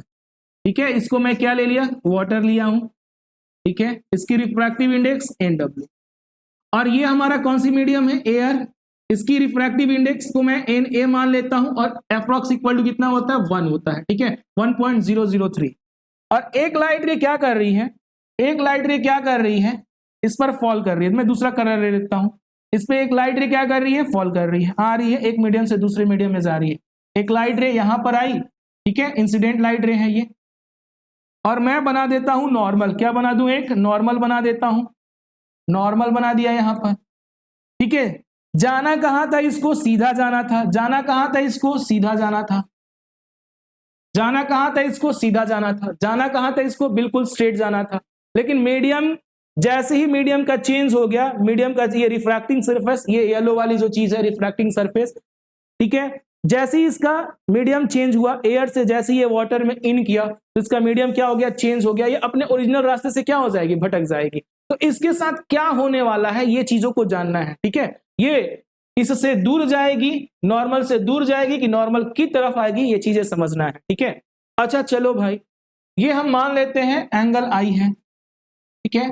ठीक है, इसको मैं क्या ले लिया, वाटर लिया हूं, ठीक है, इसकी रिफ्रैक्टिव इंडेक्स NW, और ये हमारा कौन सी मीडियम है, एयर, इसकी रिफ्रैक्टिव इंडेक्स को मैं NA मान लेता हूं, और अप्रॉक्स इक्वल टू कितना होता है, 1 होता है, ठीक है, 1.003। और एक लाइट रे क्या कर रही है, एक लाइट रे क्या कर रही है, इस पर फॉल कर रही है, मैं दूसरा कलर ले लेता हूं, इस पे एक लाइट रे क्या कर रही है, फॉल कर रही है, आ रही है, एक मीडियम से दूसरे मीडियम में जा रही है। एक लाइट रे यहां पर आई, ठीक है, इंसिडेंट लाइट रे है ये, और मैं बना देता हूं नॉर्मल, क्या बना दूं, एक नॉर्मल बना देता हूं, नॉर्मल बना दिया यहां पर, ठीक है। जाना कहां था इसको, सीधा जाना था, जाना कहां था इसको, सीधा जाना था, जाना कहां था इसको, सीधा जाना था, जाना कहां था इसको, बिल्कुल स्ट्रेट जाना था। लेकिन मीडियम, जैसे ही मीडियम का चेंज हो गया, मीडियम का ये रिफ्रैक्टिंग सरफेस, ये येलो वाली जो चीज है रिफ्रैक्टिंग सरफेस, ठीक है, जैसे ही इसका मीडियम चेंज हुआ, एयर से जैसे ही ये वाटर में इन किया तो इसका मीडियम क्या हो गया, चेंज हो गया, ये अपने ओरिजिनल रास्ते से क्या हो जाएगी, भटक जाएगी। तो इसके साथ क्या होने वाला है, ये चीजों को जानना है, ठीक है। ये इससे दूर जाएगी, नॉर्मल से दूर जाएगी कि नॉर्मल की तरफ आएगी, ये चीजें समझना है, ठीक है। अच्छा चलो भाई, ये हम मान लेते हैं एंगल आई है, ठीक है।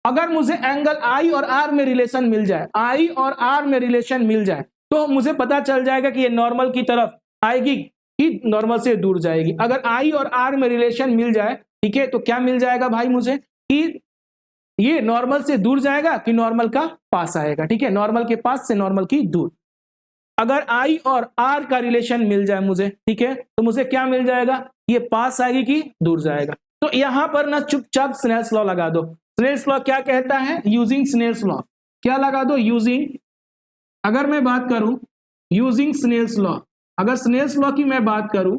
अगर मुझे एंगल आई और आर में रिलेशन मिल जाए, आई और आर में रिलेशन मिल जाए, तो मुझे पता चल जाएगा कि ये नॉर्मल की तरफ आएगी कि नॉर्मल से दूर जाएगी। अगर आई और आर में रिलेशन मिल जाए, ठीक है, तो क्या मिल जाएगा भाई मुझे, कि ये नॉर्मल से दूर जाएगा कि नॉर्मल का पास आएगा, ठीक है, नॉर्मल के पास से नॉर्मल की दूर। अगर आई और आर का रिलेशन मिल जाए मुझे, ठीक है, तो मुझे क्या मिल जाएगा, ये पास आएगी कि दूर जाएगा। तो यहां पर ना चुपचाप स्नेल्स लॉ लगा दो। स्नेल्स लॉ क्या कहता है, यूजिंग स्नेल्स लॉ, क्या लगा दो, यूजिंग, अगर मैं बात करूं यूजिंग स्नेल्स लॉ, अगर स्नेल्स लॉ की मैं बात करूं,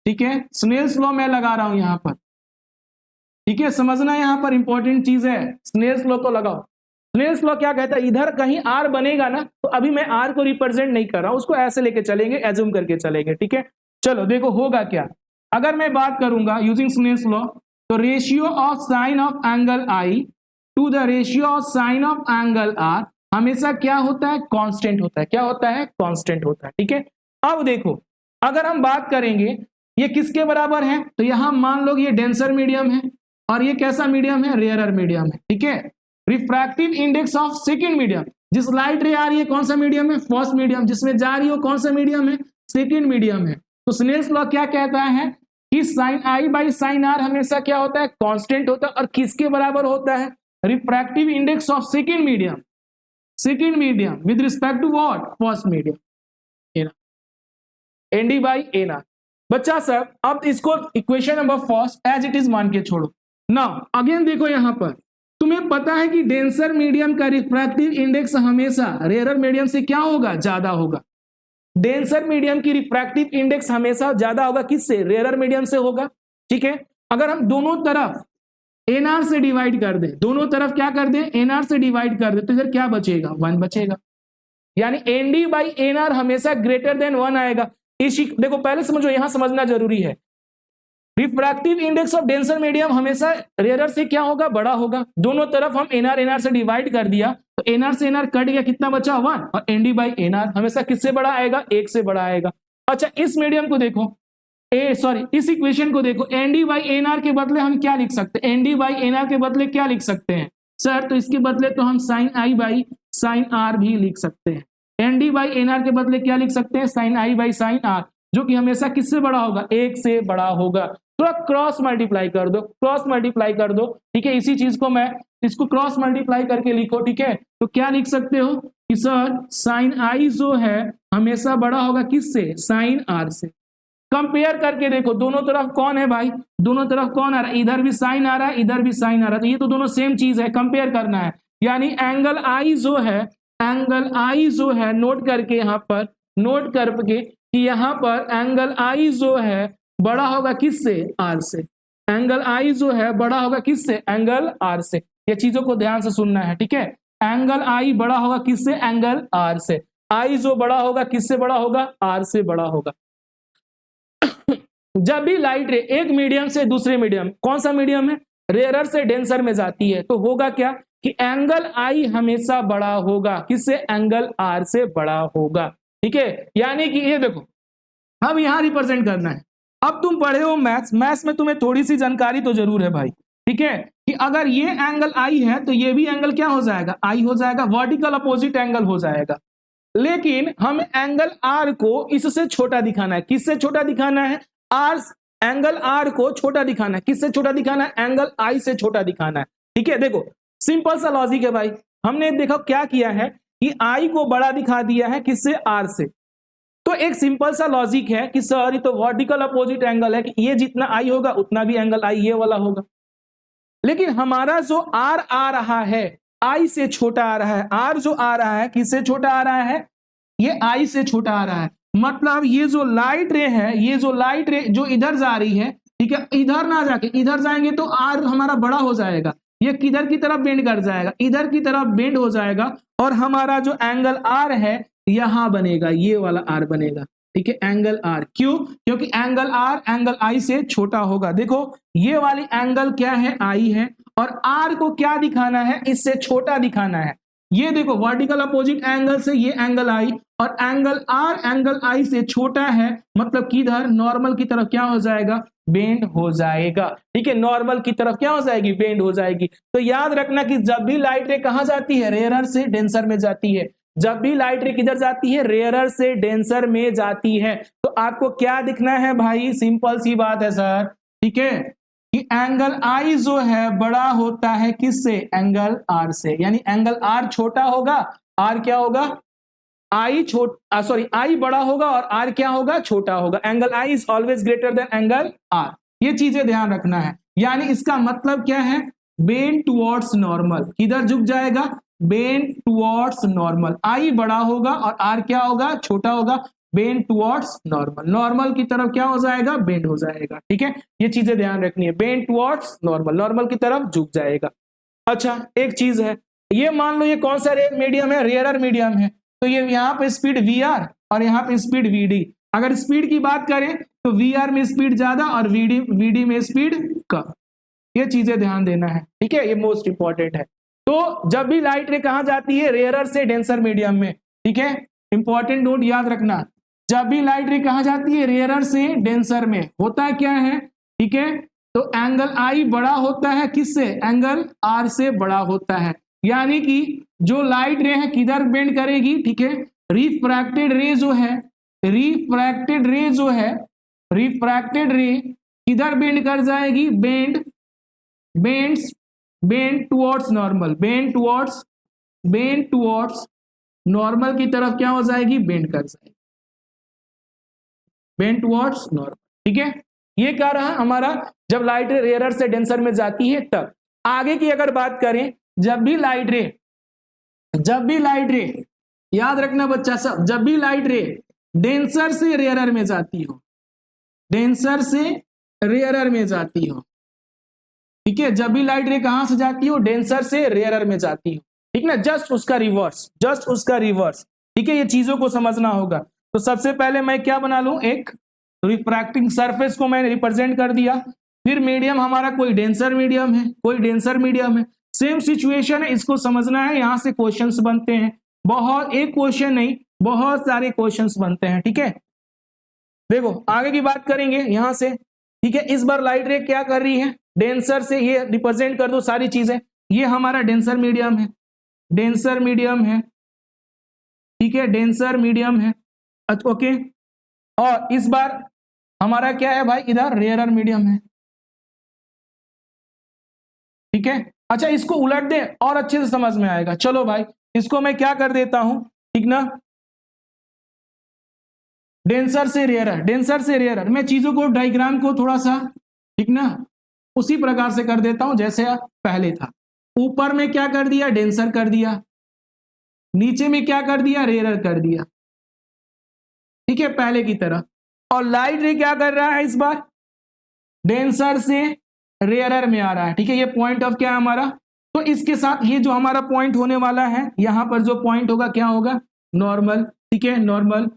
ठीक है, स्नेल्स लॉ मैं लगा रहा हूं यहां पर, ठीक है, समझना यहां पर इंपॉर्टेंट चीज है, स्नेल्स लॉ को लगाओ। स्नेल्स लॉ क्या कहता है, इधर कहीं आर बनेगा ना, तो अभी मैं आर को रिप्रेजेंट नहीं कर रहा हूं, उसको ऐसे लेके चलेंगे, एज्यूम करके चलेंगे, ठीक है। चलो देखो होगा क्या, अगर मैं बात करूंगा यूजिंग स्नेल्स लॉ, तो ratio of sine of angle I to the ratio of sine of angle R हमेशा क्या होता है, कांस्टेंट होता है, क्या होता है, कांस्टेंट होता है, ठीक है। अब देखो अगर हम बात करेंगे ये किसके बराबर है, तो यहां मान लो ये डेंसर मीडियम है और ये कैसा मीडियम है, रेयरर मीडियम है, ठीक है। Refractive index of second medium, जिस लाइट रे आ रही है कौन सा मीडियम है, फर्स्ट मीडियम, जिसमें जा रही हो कौन सा मीडियम है, सेकेंड मीडियम है। तो स्नेल्स लॉ क्या कहता है कि sine I by sine R हमेशा क्या होता है, कांस्टेंट होता है, और किसके बराबर होता है, refractive index of second medium with respect to what, first medium, N D by N R. बच्चा सर अब इसको equation number first as it is मान के छोड़ो। नाउ अगेन देखो यहां पर तुम्हें पता है कि डेंसर मीडियम का रिफ्रैक्टिव इंडेक्स हमेशा रेयर मीडियम से क्या होगा, ज्यादा होगा। डेंसर मीडियम की रिफ्रैक्टिव इंडेक्स हमेशा ज्यादा होगा, किससे, रेयर मीडियम से होगा। ठीक है, अगर हम दोनों तरफ एनआर से डिवाइड कर दे, दोनों तरफ क्या कर दे, एनआर से डिवाइड कर दे, तो इधर क्या बचेगा, 1 बचेगा, यानी N D by N R हमेशा ग्रेटर देन 1 आएगा। देखो पहले समझो, यहां समझना जरूरी है, refractive index of denser medium हमेशा रेयर से क्या होगा, बड़ा होगा। दोनों तरफ हम एनआर से डिवाइड कर दिया तो एनआर से एनआर कट गया, कितना बचा, 1, और एनडी बाई एनआर हमेशा किससे बड़ा आएगा, 1 से बड़ा आएगा। अच्छा इस मीडियम को देखो, इस इक्वेशन को देखो, एनडी बाई एनआर के बदले हम क्या लिख सकते हैं, एनडी बाई एनआर के बदले क्या लिख सकते हैं सर, तो इसके बदले तो हम sine I by sine r भी लिख सकते हैं। एनडी बाई एनआर के बदले क्या लिख सकते हैं, sine I by sine r, जो कि हमेशा किससे बड़ा होगा, 1 से बड़ा होगा। थोड़ा क्रॉस मल्टीप्लाई कर दो, ठीक है, इसी चीज को मैं इसको क्रॉस मल्टीप्लाई करके लिखो। ठीक है, तो क्या लिख सकते हो कि सर साइन आई जो है हमेशा बड़ा होगा किससे, साइन आर से। कंपेयर करके देखो दोनों तरफ कौन है भाई, दोनों तरफ कौन आ रहा है, इधर भी साइन आ रहा है, इधर भी साइन आ रहा है, तो ये तो दोनों सेम चीज है, कंपेयर करना है। यानी एंगल आई जो है नोट करके यहाँ पर, नोट करके कि यहाँ पर एंगल आई जो है बड़ा होगा किससे, आर से। एंगल आई जो है बड़ा होगा किससे, एंगल आर से। ये चीजों को ध्यान से सुनना है। ठीक है, एंगल आई बड़ा होगा किससे, एंगल आर से। आई जो बड़ा होगा किससे बड़ा होगा, आर से बड़ा होगा। जब भी लाइट रे एक मीडियम से दूसरे मीडियम, कौन सा मीडियम है, रेयरर से डेंसर में जाती है, तो होगा क्या कि एंगल आई हमेशा बड़ा होगा किससे, एंगल आर से बड़ा होगा। ठीक है, यानी कि ये देखो अब यहां रिप्रेजेंट करना है। अब तुम पढ़े हो मैथ्स में तुम्हें थोड़ी सी जानकारी तो जरूर है भाई। ठीक है, कि अगर ये एंगल आई है तो ये भी एंगल क्या हो जाएगा, आई हो जाएगा, वर्टिकल अपोजिट एंगल हो जाएगा। लेकिन हमें एंगल आर को इससे छोटा दिखाना है, किससे छोटा दिखाना है, आर, एंगल आर को छोटा दिखाना है, किससे छोटा दिखाना है, एंगल आई से छोटा दिखाना है। ठीक है, देखो सिंपल सा लॉजिक है भाई, हमने देखो क्या किया है कि आई को बड़ा दिखा दिया है किससे, आर से। तो एक सिंपल सा लॉजिक है कि सर ये तो वर्टिकल अपोजिट एंगल है, कि ये जितना आई होगा उतना भी एंगल आई ये वाला होगा। लेकिन हमारा जो आर आ रहा है आई से छोटा आ रहा है, आर जो आ रहा है किससे छोटा आ रहा है, ये आई से छोटा आ रहा है। मतलब ये जो लाइट रे है, ये जो लाइट रे जो इधर जा रही है, ठीक है, इधर ना जाके इधर जाएंगे तो आर हमारा बड़ा हो जाएगा, ये किधर की तरफ बेंड कर जाएगा, इधर की तरफ बेंड हो जाएगा, और हमारा जो एंगल आर है यहां बनेगा, ये वाला आर बनेगा। ठीक है, एंगल आर, क्यों, क्योंकि एंगल आर एंगल आई से छोटा होगा। देखो ये वाली एंगल क्या है, आई है, और आर को क्या दिखाना है, इससे छोटा दिखाना है। ये देखो वर्टिकल अपोजिट एंगल से ये एंगल आई, और एंगल आर एंगल आई से छोटा है, मतलब किधर, नॉर्मल की तरफ क्या हो जाएगा, बेंड हो जाएगा। ठीक है, नॉर्मल की तरफ क्या हो जाएगी, बेंड हो जाएगी। तो याद रखना कि जब भी लाइट रे कहां जाती है, रेयरर से डेंसर में जाती है। जब भी लाइट रे किधर जाती है, रेयरर से डेंसर में जाती है। तो आपको क्या दिखना है भाई, सिंपल सी बात है सर। ठीक है, कि एंगल आई जो है बड़ा होता है किससे, एंगल आर से। यानी एंगल आर छोटा होगा, आर क्या होगा, आई आई बड़ा होगा और आर क्या होगा, छोटा होगा। Angle I is always greater than angle are, ये चीजें ध्यान रखना है। यानी इसका मतलब क्या है, बेंड टुवर्ड्स नॉर्मल, किधर झुक जाएगा, बेंड टुवर्ड्स नॉर्मल। आई बड़ा होगा और आर क्या होगा, छोटा होगा, बेंड टुवर्ड्स नॉर्मल, नॉर्मल की तरफ क्या हो जाएगा, बेंड हो जाएगा। ठीक है, ये चीजें ध्यान रखनी है, बेंड टुवर्ड्स नॉर्मल, नॉर्मल की तरफ झुक जाएगा। अच्छा एक चीज है, ये मान लो ये कौन सा मीडियम है, रेयरर मीडियम है, तो ये यहाँ पे स्पीड वीआर और यहाँ पे स्पीड वीडी। अगर स्पीड की बात करें तो वीआर में स्पीड ज्यादा और वीडी में स्पीड कम, ये चीजें ध्यान देना है। ठीक है, ये मोस्ट इंपॉर्टेंट है। तो जब भी लाइट रे कहां जाती है, रेयरर से डेंसर मीडियम में। ठीक है, इंपॉर्टेंट नोट याद रखना, जब भी लाइट रे कहां जाती है, रेयरर से डेंसर में, होता है क्या है, ठीक है, तो एंगल आई बड़ा होता है किससे, एंगल आर से बड़ा होता है। यानी कि जो लाइट रे है किधर बेंड करेगी, ठीक है, रिफ्रैक्टेड रे जो है, रिफ्रैक्टेड रे जो है, रिफ्रैक्टेड रे किधर बेंड कर जाएगी, bend towards normal, bend towards normal की तरफ क्या हो जाएगी, बेंड कर जाएगी, बेंड टुवर्ड्स नॉर्मल, ठीक है। ये क्या रहा हमारा, जब लाइट रे रेयरर से डेंसर में जाती है तब। आगे की अगर बात करें, जब भी लाइट रे याद रखना बच्चा सब, जब भी लाइट रे डेंसर से रेयरर में जाती हो, डेंसर से रेयरर में जाती हो, ठीक है, जब भी लाइट रे कहां से जाती हो, डेंसर से रेयरर में जाती हो, ठीक ना, जस्ट उसका रिवर्स, ठीक है, ये चीजों को समझना होगा। तो सबसे पहले मैं क्या बना लूं, एक रिफ्रैक्टिंग सरफेस को मैंने रिप्रेजेंट कर दिया, फिर मीडियम हमारा कोई डेंसर मीडियम है, सेम सिचुएशन है, इसको समझना है, यहां से क्वेश्चंस बनते हैं, बहुत एक क्वेश्चन नहीं बहुत सारे क्वेश्चंस बनते हैं, ठीक है। देखो आगे की बात करेंगे यहां से, ठीक है, इस बार लाइट रे क्या कर रही है, डेंसर से, ये रिप्रेजेंट कर दो सारी चीजें, ये हमारा डेंसर मीडियम है, ठीक है, डेंसर मीडियम है, ओके, और इस बार हमारा क्या है भाई, इधर रेयरर मीडियम है, ठीक है। अच्छा इसको उलट दे और अच्छे से समझ में आएगा, चलो भाई इसको मैं क्या कर देता हूं, ठीक ना, डेंसर से रेयरर, मैं चीजों को डायग्राम को थोड़ा सा, ठीक ना, उसी प्रकार से कर देता हूं जैसे पहले था। ऊपर में क्या कर दिया, डेंसर कर दिया, नीचे में क्या कर दिया, रेयरर कर दिया, ठीक है, पहले की तरह। और लाइट रे क्या कर रहा है, इस बार डेंसर से रेयरर में आ रहा है, ठीक है, ये पॉइंट ऑफ क्या है हमारा, तो इसके साथ ये जो हमारा पॉइंट होने वाला है, यहां पर जो पॉइंट होगा क्या होगा, नॉर्मल, ठीक है, नॉर्मल,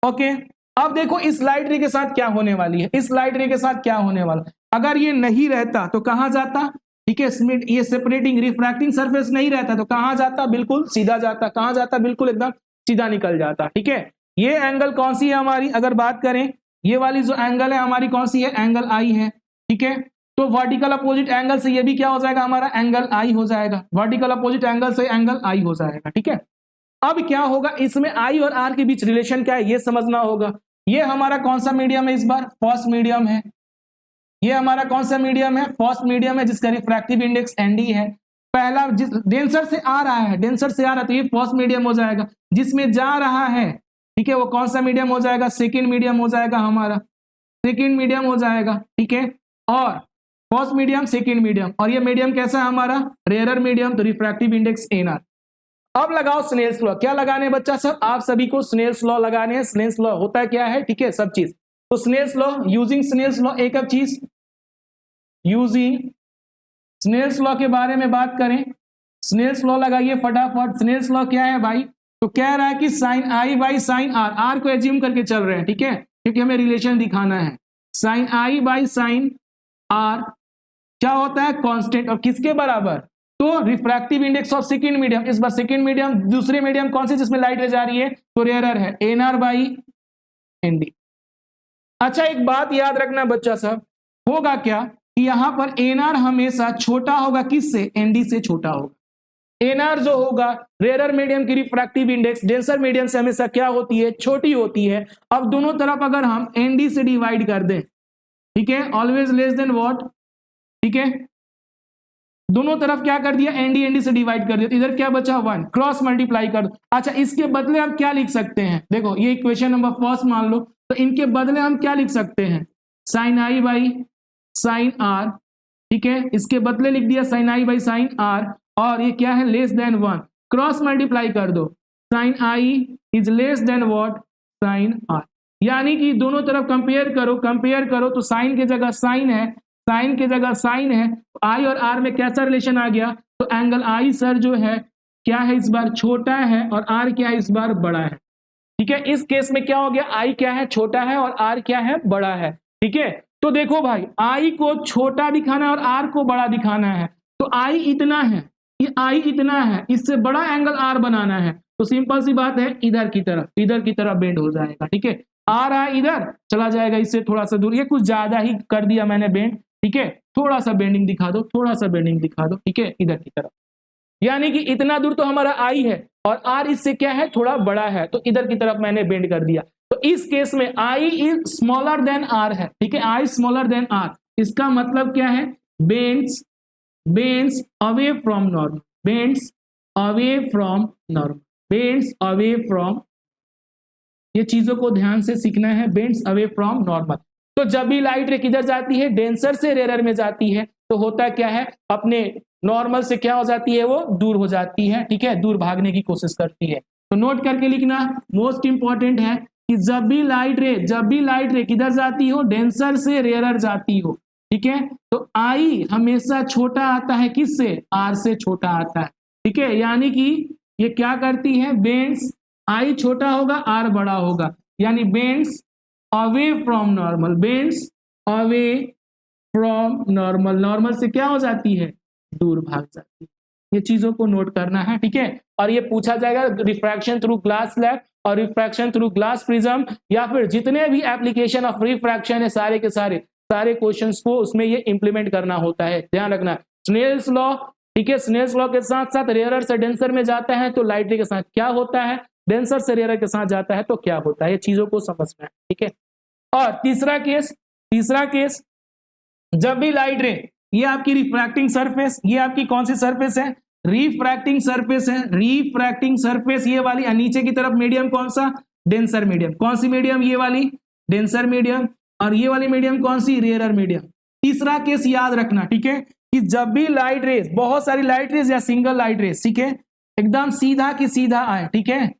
ओके। अब देखो इस लाइट रे के साथ क्या होने वाली है, इस लाइट रे के साथ क्या होने वाला, अगर ये नहीं रहता तो कहां जाता, ठीक है, ये सेपरेटिंग रिफ्रैक्टिंग सरफेस नहीं रहता तो कहां जाता, बिल्कुल सीधा जाता, कहां जाता, बिल्कुल एकदम सीधा निकल जाता, ठीक है। ये एंगल कौन सी है हमारी, अगर बात करें ये वाली जो एंगल है हमारी कौन सी है, एंगल आई है, ठीक है। तो वर्टिकल अपोजिट एंगल से ये भी क्या हो जाएगा हमारा, एंगल आई हो जाएगा, वर्टिकल अपोजिट एंगल से एंगल आई हो जाएगा, ठीक है। अब क्या होगा, इसमें आई और आर के बीच रिलेशन क्या है ये समझना होगा। ये हमारा कौन सा मीडियम है, इस बार फर्स्ट मीडियम है, ये हमारा कौन सा मीडियम है, फर्स्ट मीडियम है, जिसका रिफ्रैक्टिव इंडेक्स एनडी है। पहला जिस डेंसर से आ रहा है, तो ये फर्स्ट मीडियम हो जाएगा, जिसमें जा रहा है, ठीक है, वो कौन सा मीडियम हो जाएगा, सेकेंड मीडियम हो जाएगा हमारा, सेकेंड मीडियम हो जाएगा, ठीक है। और फर्स्ट मीडियम, सेकेंड मीडियम, और ये मीडियम कैसा है हमारा, रेयरर मीडियम, तो रिफ्रैक्टिव इंडेक्स एनआर। अब लगाओ स्नेल्स लॉ, क्या लगाने बच्चा सब, आप सभी को स्नेल्स लॉ लगाने हैं। स्नेल्स लॉ होता है क्या है, ठीक है, सब चीज, तो Snell's law, using Snell's law, एक अब चीज यूजिंग स्नेल्स लॉ के बारे में बात करें, स्नेल्स लॉ लगाइए फटाफट। स्नेल्स लॉ क्या है भाई, तो कह रहा है कि sine I by sine r, r को एज्यूम करके चल रहे हैं, ठीक है, क्योंकि हमें रिलेशन दिखाना है। Sine I by sine r क्या होता है, कांस्टेंट, और किसके बराबर, तो refractive index of second medium, इस बार सेकेंड मीडियम, दूसरे मीडियम कौन से जिसमें लाइट जा रही है, तो रेयरर है, एनआर बाई एनडी। अच्छा एक बात याद रखना बच्चा साहब, होगा क्या कि यहां पर एनआर हमेशा छोटा होगा, किससे, एनडी से छोटा होगा। एनआर जो होगा रेयरर मीडियम की रिफ्रैक्टिव इंडेक्स डेंसर मीडियम से हमेशा क्या होती है, छोटी होती है। अब दोनों तरफ अगर हम एनडी से डिवाइड कर दें, ठीक है, ऑलवेज लेस देन व्हाट, ठीक है, दोनों तरफ क्या कर दिया, एनडी एनडी से डिवाइड कर दिया, इधर क्या बचा 1, क्रॉस मल्टीप्लाई कर दो। अच्छा इसके बदले हम क्या लिख सकते हैं, देखो ये इक्वेशन नंबर फर्स्ट मान लो, तो इनके बदले हम क्या लिख सकते हैं, sine I by sine r, ठीक है, इसके बदले लिख दिया sine I by sine r, और ये क्या है, लेस देन 1, क्रॉस मल्टीप्लाई कर दो, sine i is less than what, sine r, यानी कि दोनों तरफ कंपेयर करो तो साइन की जगह साइन है, साइन की जगह साइन है, तो आई और आर में कैसा रिलेशन आ गया, तो एंगल आई सर जो है क्या है, इस बार छोटा है, और आर क्या है, इस बार बड़ा है, ठीक है। इस केस में क्या हो गया, आई क्या है, छोटा है, और आर क्या है, बड़ा है, ठीक है। तो देखो भाई आई को छोटा दिखाना है और आर को बड़ा दिखाना है, तो आई इतना है, ये आई इतना है, इससे बड़ा एंगल आर बनाना है, तो सिंपल सी बात है, इधर की तरफ बेंड हो जाएगा, ठीक है, आ रहा है इधर चला जाएगा, इससे थोड़ा सा दूर, ये कुछ ज्यादा ही कर दिया मैंने बेंड, ठीक है, थोड़ा सा बेंडिंग दिखा दो, ठीक है, इधर की तरफ, यानी कि इतना दूर तो हमारा आई है और आर इससे क्या है, थोड़ा बड़ा है, तो इधर की तरफ मैंने बेंड कर दिया। तो इस केस में I is smaller than are है, ठीक है, आई स्मॉलर देन आर, इसका मतलब क्या है, bends bends away from normal, bends away from normal, bends away from, ये चीजों को ध्यान से सीखना है, बेंड्स अवे फ्रॉम नॉर्मल। तो जब भी लाइट रे किधर जाती है, डेंसर से रेयर में जाती है, तो होता क्या है, अपने नॉर्मल से क्या हो जाती है, वो दूर हो जाती है, ठीक है, दूर भागने की कोशिश करती है। तो नोट करके लिखना, मोस्ट इंपॉर्टेंट है कि जब भी लाइट रे किधर जाती हो, डेंसर से रेयर जाती हो, ठीक है, तो आई हमेशा छोटा आता है, किससे, आर से छोटा आता है, ठीक है, यानी कि ये क्या करती है, बेंड्स, आई छोटा होगा आर बड़ा होगा, यानी bends away from normal, bends away from normal, normal से क्या हो जाती है, दूर भाग जाती है। ये चीजों को नोट करना है, ठीक है, और ये पूछा जाएगा रिफ्रैक्शन थ्रू ग्लास स्लैब और रिफ्रैक्शन थ्रू ग्लास प्रिज्म, या फिर जितने भी एप्लीकेशन ऑफ रिफ्रैक्शन है सारे के सारे क्वेश्चंस को उसमें ये इंप्लीमेंट करना होता है, ध्यान रखना। स्नेल्स लॉ, ठीक है, स्नेल्स लॉ के साथ साथ रेयरर से डेंसर में जाता है तो लाइट रे के साथ क्या होता है, डेंसर से रेयरर के साथ जाता है तो क्या होता है, ये चीजों को समझना है, ठीक है। और तीसरा केस जब भी लाइट रे, ये आपकी रिफ्रैक्टिंग सरफेस, ये आपकी कौन सी सरफेस है, रिफ्रैक्टिंग सरफेस है, रिफ्रैक्टिंग सरफेस ये वाली, नीचे की तरफ मीडियम कौन सा, डेंसर मीडियम, कौन सी मीडियम, ये वाली डेंसर मीडियम, और ये वाली मीडियम कौन सी, रेयरर मीडियम। तीसरा केस याद रखना, ठीक है, कि जब भी लाइट रेज, बहुत सारी लाइट रेज या सिंगल लाइट रेज, ठीक है, एकदम सीधा की सीधा आए, ठीक है,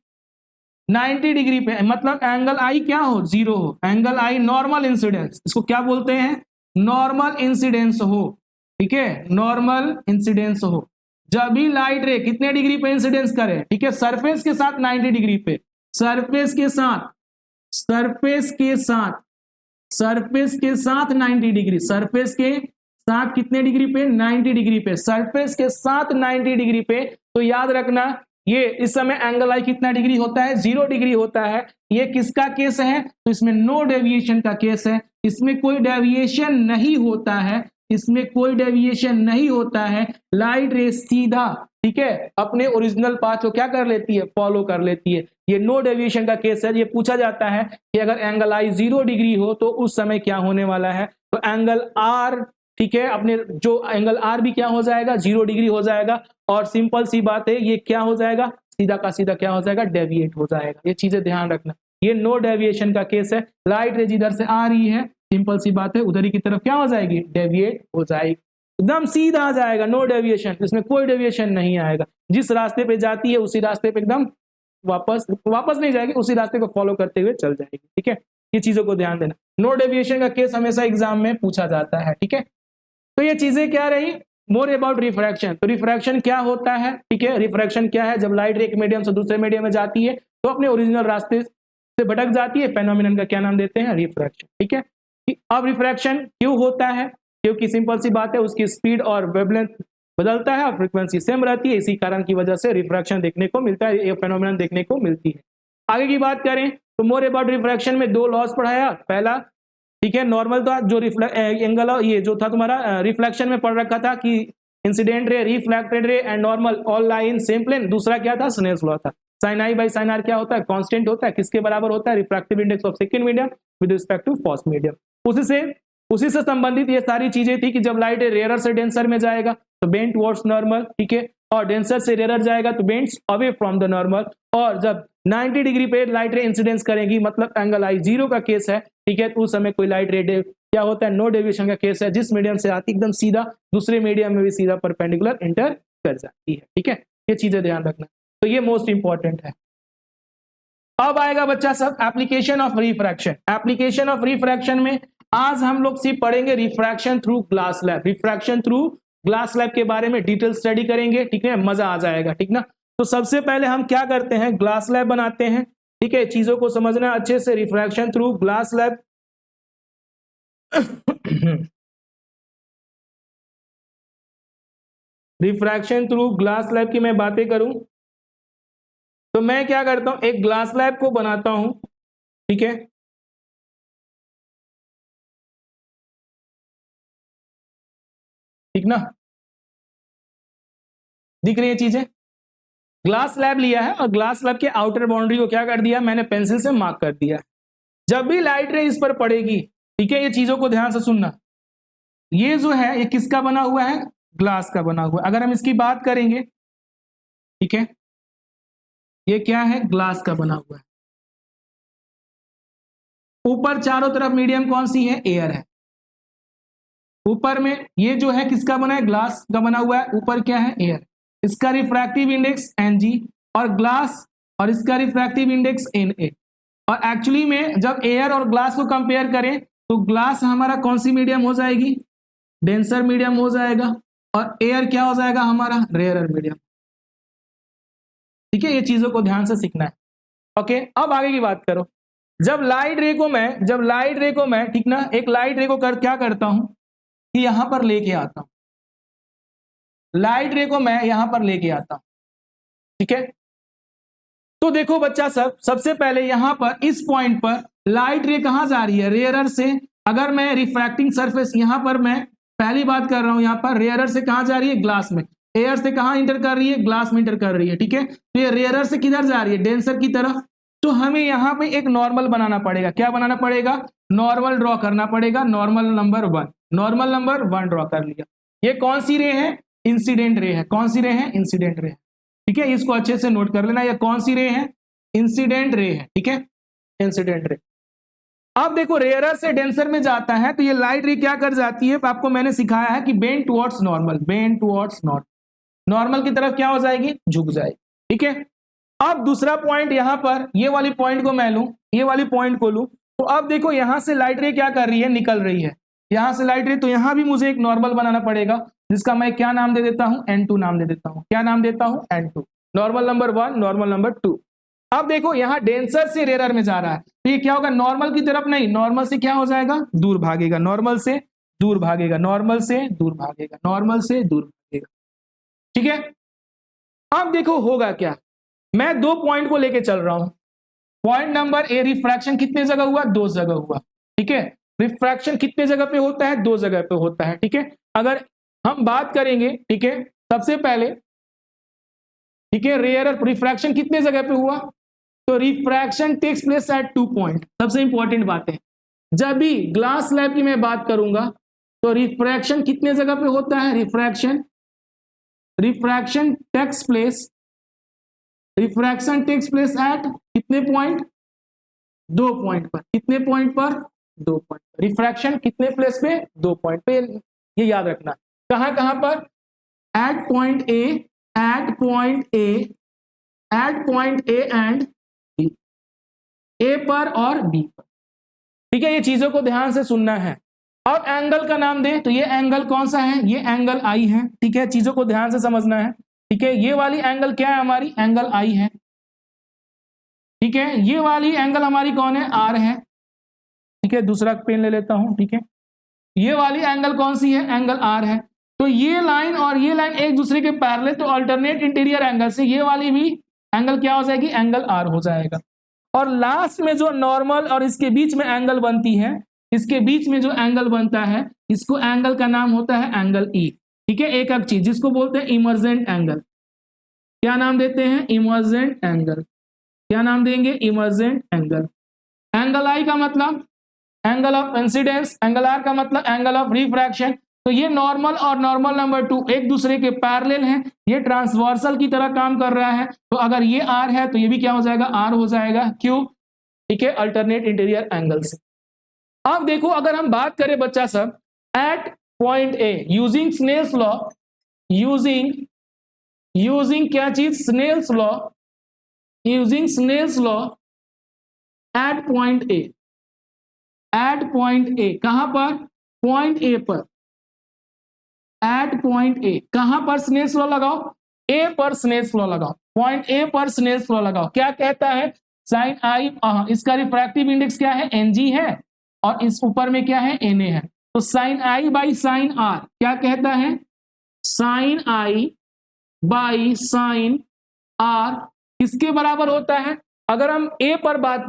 90 डिग्री पे, मतलब एंगल आई क्या हो, जीरो हो, एंगल आई नॉर्मल इंसिडेंस, इसको क्या बोलते हैं, नॉर्मल इंसिडेंस हो, ठीक है, नॉर्मल इंसिडेंस हो। जब भी लाइट रे कितने डिग्री पे इंसिडेंस करे, ठीक है, सरफेस के साथ 90 डिग्री पे, सरफेस के साथ 90 डिग्री, सरफेस के साथ कितने डिग्री पे, 90 डिग्री पे, सरफेस के साथ 90 डिग्री पे। तो याद रखना ये इस समय एंगल आई कितना डिग्री होता है, 0 डिग्री होता है। ये किसका केस है, तो इसमें नो डेविएशन का केस है, इसमें कोई डेविएशन नहीं होता है, इसमें कोई डेविएशन नहीं होता है, लाइट रे सीधा, ठीक है, अपने ओरिजिनल पाथ को क्या कर लेती है, फॉलो कर लेती है। ये नो डेविएशन का केस है। ये पूछा जाता है कि अगर एंगल आई 0 डिग्री हो तो उस समय क्या होने वाला है, तो एंगल आर, ठीक है, अपने जो एंगल आर भी क्या हो जाएगा, 0 डिग्री हो जाएगा, और सिंपल सी बात है ये क्या हो जाएगा, सीधा का सीधा क्या हो जाएगा, डेविएट हो जाएगा। ये चीजें ध्यान रखना, ये नो डेविएशन का केस है। लाइट रे जिधर से आ रही है, सिंपल सी बात है उधर ही की तरफ क्या हो जाएगी, डेविएट हो जाएगी, एकदम सीधा आ जाएगा, नो डेविएशन, इसमें कोई डेविएशन नहीं आएगा। जिस रास्ते पे जाती है उसी रास्ते पे एकदम वापस नहीं जाएगी, उसी रास्ते को फॉलो करते हुए चल जाएगी, ठीक है। ये चीजों को ध्यान देना, नो डेविएशन का केस हमेशा एग्जाम में पूछा जाता है, ठीक है। तो ये चीजें क्या रही, मोर अबाउट रिफ्रैक्शन। तो रिफ्रैक्शन क्या होता है, ठीक है, रिफ्रैक्शन क्या है, जब लाइट एक मीडियम से दूसरे मीडियम में जाती है तो अपने ओरिजिनल रास्ते से भटक जाती है, फेनोमेनन का क्या नाम देते हैं, रिफ्रैक्शन, ठीक है। अब रिफ्रैक्शन क्यों होता है, क्योंकि सिंपल सी बात है उसकी स्पीड और वेवलेंथ बदलता है और फ्रीक्वेंसी सेम रहती है, इसी कारण की वजह से रिफ्रैक्शन देखने को मिलता है, ये फेनोमेनन देखने को मिलती है। आगे की बात करें तो मोर अबाउट रिफ्रैक्शन में 2 लॉस पढ़ाया, पहला, ठीक है, नॉर्मल था जो एंगल, ये जो था तुम्हारा रिफ्लेक्शन में पढ़ रखा था कि incident ray, reflected ray and normal all lie in same plane. दूसरा क्या था, स्नेल्स लॉ था, sine I by sine r क्या होता है, कांस्टेंट होता है, किसके बराबर होता है, refractive index of second medium with respect to first medium. उसी से संबंधित ये सारी चीजें थी कि जब लाइट रेयरर से डेंसर में जाएगा तो बेंड टुवर्ड्स नॉर्मल, ठीक है, और डेंसर से रेयरर जाएगा तो bends away from the normal, और जब 90 डिग्री पे लाइट रे इंसिडेंस करेंगी, मतलब एंगल आई 0 का केस है, ठीक है, तो उस समय कोई लाइट रे क्या होता है, नो डेविएशन का केस है, जिस मीडियम से आती एकदम सीधा दूसरे मीडियम में भी सीधा परपेंडिकुलर एंटर कर जाती है, ठीक है। ये चीजें ध्यान रखना, तो ये मोस्ट इंपॉर्टेंट है। अब आएगा बच्चा सब application of refraction. Application of refraction में आज हम लोग सिर्फ पढ़ेंगे refraction through glass slab, refraction through glass slab के बारे में डिटेल स्टडी करेंगे, ठीक है, मजा आ जाएगा, ठीक ना। तो सबसे पहले हम क्या करते हैं, ग्लास स्लैब बनाते हैं, ठीक है, चीजों को समझना अच्छे से, refraction through glass slab. Refraction through glass slab की मैं बातें करूं तो मैं क्या करता हूं, एक ग्लास स्लैब को बनाता हूं, ठीक है, ठीक ना। दिख रही है चीजें? ग्लास स्लैब लिया है और ग्लास स्लैब के आउटर बाउंड्री को क्या कर दिया मैंने, पेंसिल से मार्क कर दिया। जब भी लाइट रे इस पर पड़ेगी, ठीक है, ये चीजों को ध्यान से सुनना, ये जो है ये किसका बना हुआ है, ग्लास का बना हुआ है। अगर हम इसकी बात करेंगे, ठीक है, ये क्या है, ग्लास का बना हुआ है। ऊपर चारों तरफ मीडियम कौन सी है, एयर है। ऊपर में ये जो है किसका बना है, ग्लास का बना हुआ है, ऊपर क्या है, एयर। इसका रिफ्रैक्टिव इंडेक्स Ng और ग्लास, और इसका रिफ्रैक्टिव इंडेक्स Na। और एक्चुअली में जब एयर और ग्लास को कंपेयर करें तो ग्लास हमारा कौन सी मीडियम हो जाएगी, डेंसर मीडियम हो जाएगा, और एयर क्या हो जाएगा हमारा, रेयरर मीडियम। ठीक है, ये चीजों को ध्यान से सीखना है। ओके, अब आगे की बात करो। जब लाइट रे को मैं ठीक ना, एक लाइट रे को क्या करता हूं कि यहां पर लेके आता हूं, लाइट रे को मैं यहां पर लेके आता हूं, ठीक है। तो देखो बच्चा सबसे पहले यहां पर इस पॉइंट पर लाइट रे कहां जा रही है, रेयरर से। अगर मैं रिफ्रैक्टिंग सरफेस यहां पर मैं पहली बात कर रहा हूं, यहां पर रेयरर से कहां जा रही है, ग्लास में। एयर से कहां इंटर कर रही है, ग्लास में इंटर कर रही है, ठीक है। तो ये रेयरर से किधर जा रही है, डेंसर की तरफ। तो हमें यहां पे एक नॉर्मल बनाना पड़ेगा। क्या बनाना पड़ेगा, नॉर्मल ड्रॉ करना पड़ेगा, normal number 1। Normal number 1 draw कर लिया। ये कौन सी रे है, इंसिडेंट रे है। कौन सी रे है, इंसिडेंट रे है, ठीक है। इसको अच्छे से नोट कर लेना, ये कौन सी रे है, इंसिडेंट रे है, ठीक है, इंसिडेंट रे। अब देखो रेयरर से डेंसर में जाता है तो ये लाइट रे क्या कर जाती है, आपको मैंने सिखाया है कि bend towards normal, bend towards normal की तरफ क्या हो जाएगी, झुक जाएगी, ठीक है। अब दूसरा पॉइंट यहां पर, ये वाली पॉइंट को मैं लूं, ये वाली पॉइंट को लूं, तो अब देखो यहां से लाइट रे क्या कर रही है, निकल रही है यहां से लाइट रे। तो यहां भी मुझे एक नॉर्मल बनाना पड़ेगा, जिसका मैं क्या नाम दे देता हूं, N2 नाम दे देता हूं। क्या नाम देता हूं, N2। Normal number 1, normal number 2। अब देखो यहां डेंसर से रेयरर में जा रहा है, तो ये क्या होगा, नॉर्मल की तरफ नहीं, नॉर्मल से क्या हो जाएगा, दूर भागेगा, नॉर्मल से दूर भागेगा, नॉर्मल से दूर भागेगा, नॉर्मल से दूर भागेगा, ठीक है। अब देखो होगा क्या, मैं 2 पॉइंट को लेके चल रहा हूं। पॉइंट नंबर ए, रिफ्रैक्शन कितने जगह हुआ, 2 जगह हुआ, ठीक है। रिफ्रैक्शन कितने जगह पे होता है, 2 जगह पे होता है, ठीक है। अगर हम बात करेंगे, ठीक है, सबसे पहले, ठीक है, रेयरर रिफ्रैक्शन कितने जगह पे हुआ, तो refraction takes place at 2 point. सबसे इंपॉर्टेंट बात है, जब भी ग्लास स्लैब की मैं बात करूंगा तो रिफ्रैक्शन कितने जगह पे होता है, रिफ्रैक्शन टेक्स प्लेस एट कितने पॉइंट, 2 पॉइंट पर। कितने पॉइंट पर, 2 पॉइंट पर। रिफ्रैक्शन कितने प्लेस पे, 2 पॉइंट पे, ये याद रखना। कहां कहां पर, at point A and B, A पर और बी पर, ठीक है। ये चीजों को ध्यान से सुनना है। अब एंगल का नाम दे, तो ये एंगल कौन सा है, ये एंगल आई है, ठीक है। चीजों को ध्यान से समझना है, ठीक है। ये वाली एंगल क्या है हमारी, एंगल आई है, ठीक है। ये वाली एंगल हमारी कौन है, आर है, ठीक है। दूसरा पेन ले लेता हूं, ठीक है। ये वाली एंगल कौन सी है, एंगल आर है। तो ये लाइन और ये लाइन एक दूसरे के पैरेलल, तो अल्टरनेट इंटीरियर एंगल से ये वाली भी एंगल क्या हो जाएगी, एंगल आर हो जाएगा। और लास्ट में जो नॉर्मल और इसके बीच में एंगल बनती है, इसके बीच में जो एंगल बनता है, इसको एंगल का नाम होता है एंगल ई, ठीक है। एक चीज जिसको बोलते हैं इमर्जेंट एंगल। क्या नाम देते हैं, इमर्जेंट एंगल। क्या नाम देंगे, इमर्जेंट एंगल। एंगल आई का मतलब angle of incidence, angle are का मतलब एंगल ऑफ रिफ्रैक्शन। तो ये नॉर्मल और नॉर्मल नंबर 2 एक दूसरे के पैरेलल हैं, ये ट्रांसवर्सल की तरह काम कर रहा है। तो अगर ये आर है तो ये भी क्या हो जाएगा, आर हो जाएगा, क्यों, ठीक है, अल्टरनेट इंटीरियर एंगल से। अब देखो अगर हम बात करें बच्चा सब, at point A using Snell's law, using क्या चीज, Snell's law, using Snell's law at point A, कहां पर, पॉइंट ए पर, एट पॉइंट ए, कहां पर स्नेल्स लॉ लगाओ, ए पर स्नेल्स लॉ लगाओ, पॉइंट ए पर स्नेल्स लॉ लगाओ। क्या कहता है, साइन आई, इसका रिफ्रैक्टिव इंडेक्स क्या है, Ng है, और इस ऊपर में क्या है, Na है। तो sine I by sine r क्या कहता है, sine I by sine r किसके बराबर होता है। अगर हम ए पर बात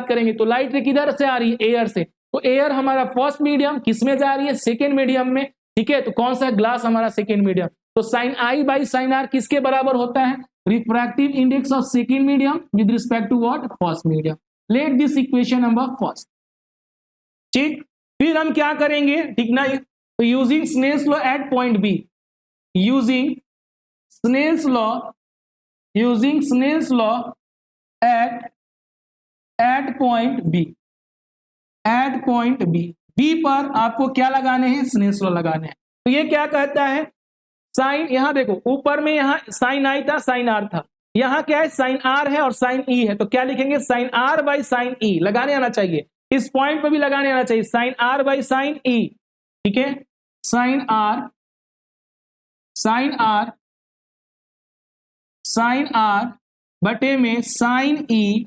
करेंगे तो लाइट रे किधर से आ रही है, एयर से। तो एयर हमारा फर्स्ट मीडियम, किस में जा रही है, सेकेंड मीडियम में, ठीक है। तो कौन सा ग्लास हमारा सेकेंड मीडियम। तो sine I by sine r किसके बराबर होता है? Refractive index of second medium with respect to what? First medium. Let this equation number first. ठीक, फिर हम क्या करेंगे, ठीक ना, तो using Snell's law at point B, using Snell's law at point B, B पर आपको क्या लगाने हैं? स्नेल्स लॉ लगाने हैं। तो ये क्या कहता है? साइन, यहां देखो ऊपर में यहां साइन आई था, साइन आर था, यहां क्या है? साइन आर है और साइन ई है, तो क्या लिखेंगे? साइन आर बाई साइन ई। लगाने आना चाहिए, इस पॉइंट पर भी लगाने आना चाहिए, साइन आर बाई साइन ई। ठीक है, साइन आर बटे में साइन ई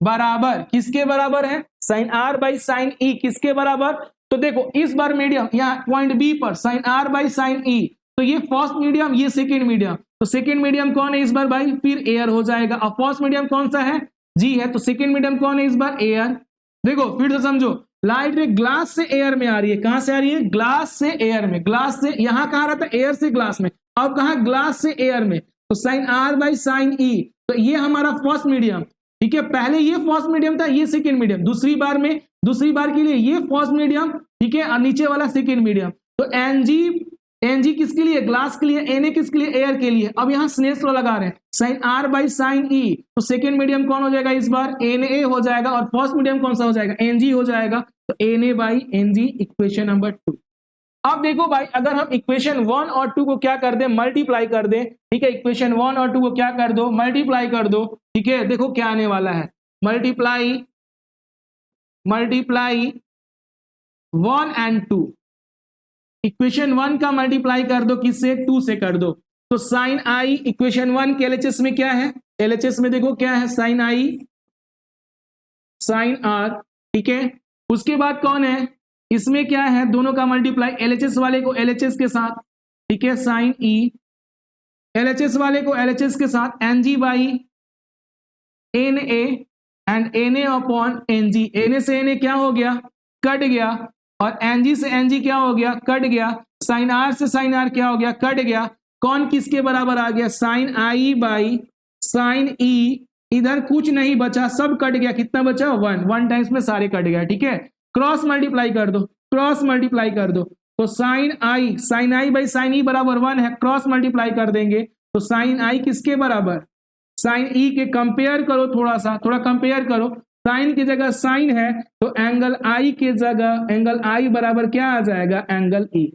बराबर किसके बराबर है? साइन आर बाई साइन ई किसके बराबर? तो देखो इस बार मीडियम यहाँ पॉइंट बी पर साइन आर बाई साइन ई, तो ये फर्स्ट मीडियम, ये सेकेंड मीडियम, तो सेकेंड मीडियम कौन है इस बार भाई? फिर एयर हो जाएगा। अब फर्स्ट मीडियम कौन सा है? जी है, तो सेकेंड मीडियम कौन है इस बार? एयर। देखो फिर से समझो, लाइट रे ग्लास से एयर में आ रही है, कहां से आ रही है? ग्लास से एयर में, ग्लास से यहां कहां रहा था? एयर से ग्लास में, अब कहां? ग्लास से एयर में, तो साइन आर बाई साइन ई, तो ये हमारा फर्स्ट मीडियम। ठीक है, पहले ये फर्स्ट मीडियम था, ये सेकेंड मीडियम, दूसरी बार के लिए ये फर्स्ट मीडियम, ठीक है, और नीचे वाला सेकेंड मीडियम। तो एनजी किसके लिए? ग्लास के लिए। एनए किसके लिए? एयर के लिए। अब यहां स्नेल्स लॉ लगा रहे हैं, साइन आर बाई साइन ई, तो सेकेंड मीडियम कौन हो जाएगा इस बार? एनए हो जाएगा, और फर्स्ट मीडियम कौन सा हो जाएगा? एनजी हो जाएगा, तो na by ng, equation number 2। अब देखो भाई, अगर हम इक्वेशन 1 और 2 को क्या कर दें? मल्टीप्लाई कर दें। ठीक है, इक्वेशन 1 और 2 को क्या कर दो? मल्टीप्लाई कर दो। ठीक है, देखो क्या आने वाला है, मल्टीप्लाई 1 एंड 2, इक्वेशन 1 का मल्टीप्लाई कर दो किससे? 2 से कर दो। तो साइन आई इक्वेशन 1 के एलएचएस में क्या है? एलएचएस में देखो क्या है? Sine i sine r. ठीक है, उसके बाद कौन है? इसमें क्या है? दोनों का मल्टीप्लाई, एलएचएस वाले को एलएचएस के साथ, ठीक है, साइन ई, एलएचएस वाले को एलएचएस के साथ, ng by n a and n a upon ng. N से एन क्या हो गया? कट गया, और एनजी से एनजी क्या हो गया? कट गया। साइन आर से साइन आर क्या हो गया? कट गया। कौन किसके बराबर आ गया? साइन आई बाई साइन ई, इधर कुछ नहीं बचा, सब कट गया। कितना बचा? 1 टाइम्स में सारे कट गया। ठीक है, क्रॉस मल्टीप्लाई कर दो, तो साइन आई बाई साइन ई बराबर 1 है, क्रॉस मल्टीप्लाई कर देंगे, तो साइन आई किसके बराबर? साइन ई के कंपेयर करो, थोड़ा कंपेयर करो, साइन की जगह साइन है, तो एंगल आई के जगह एंगल आई बराबर क्या आ जाएगा? Angle E.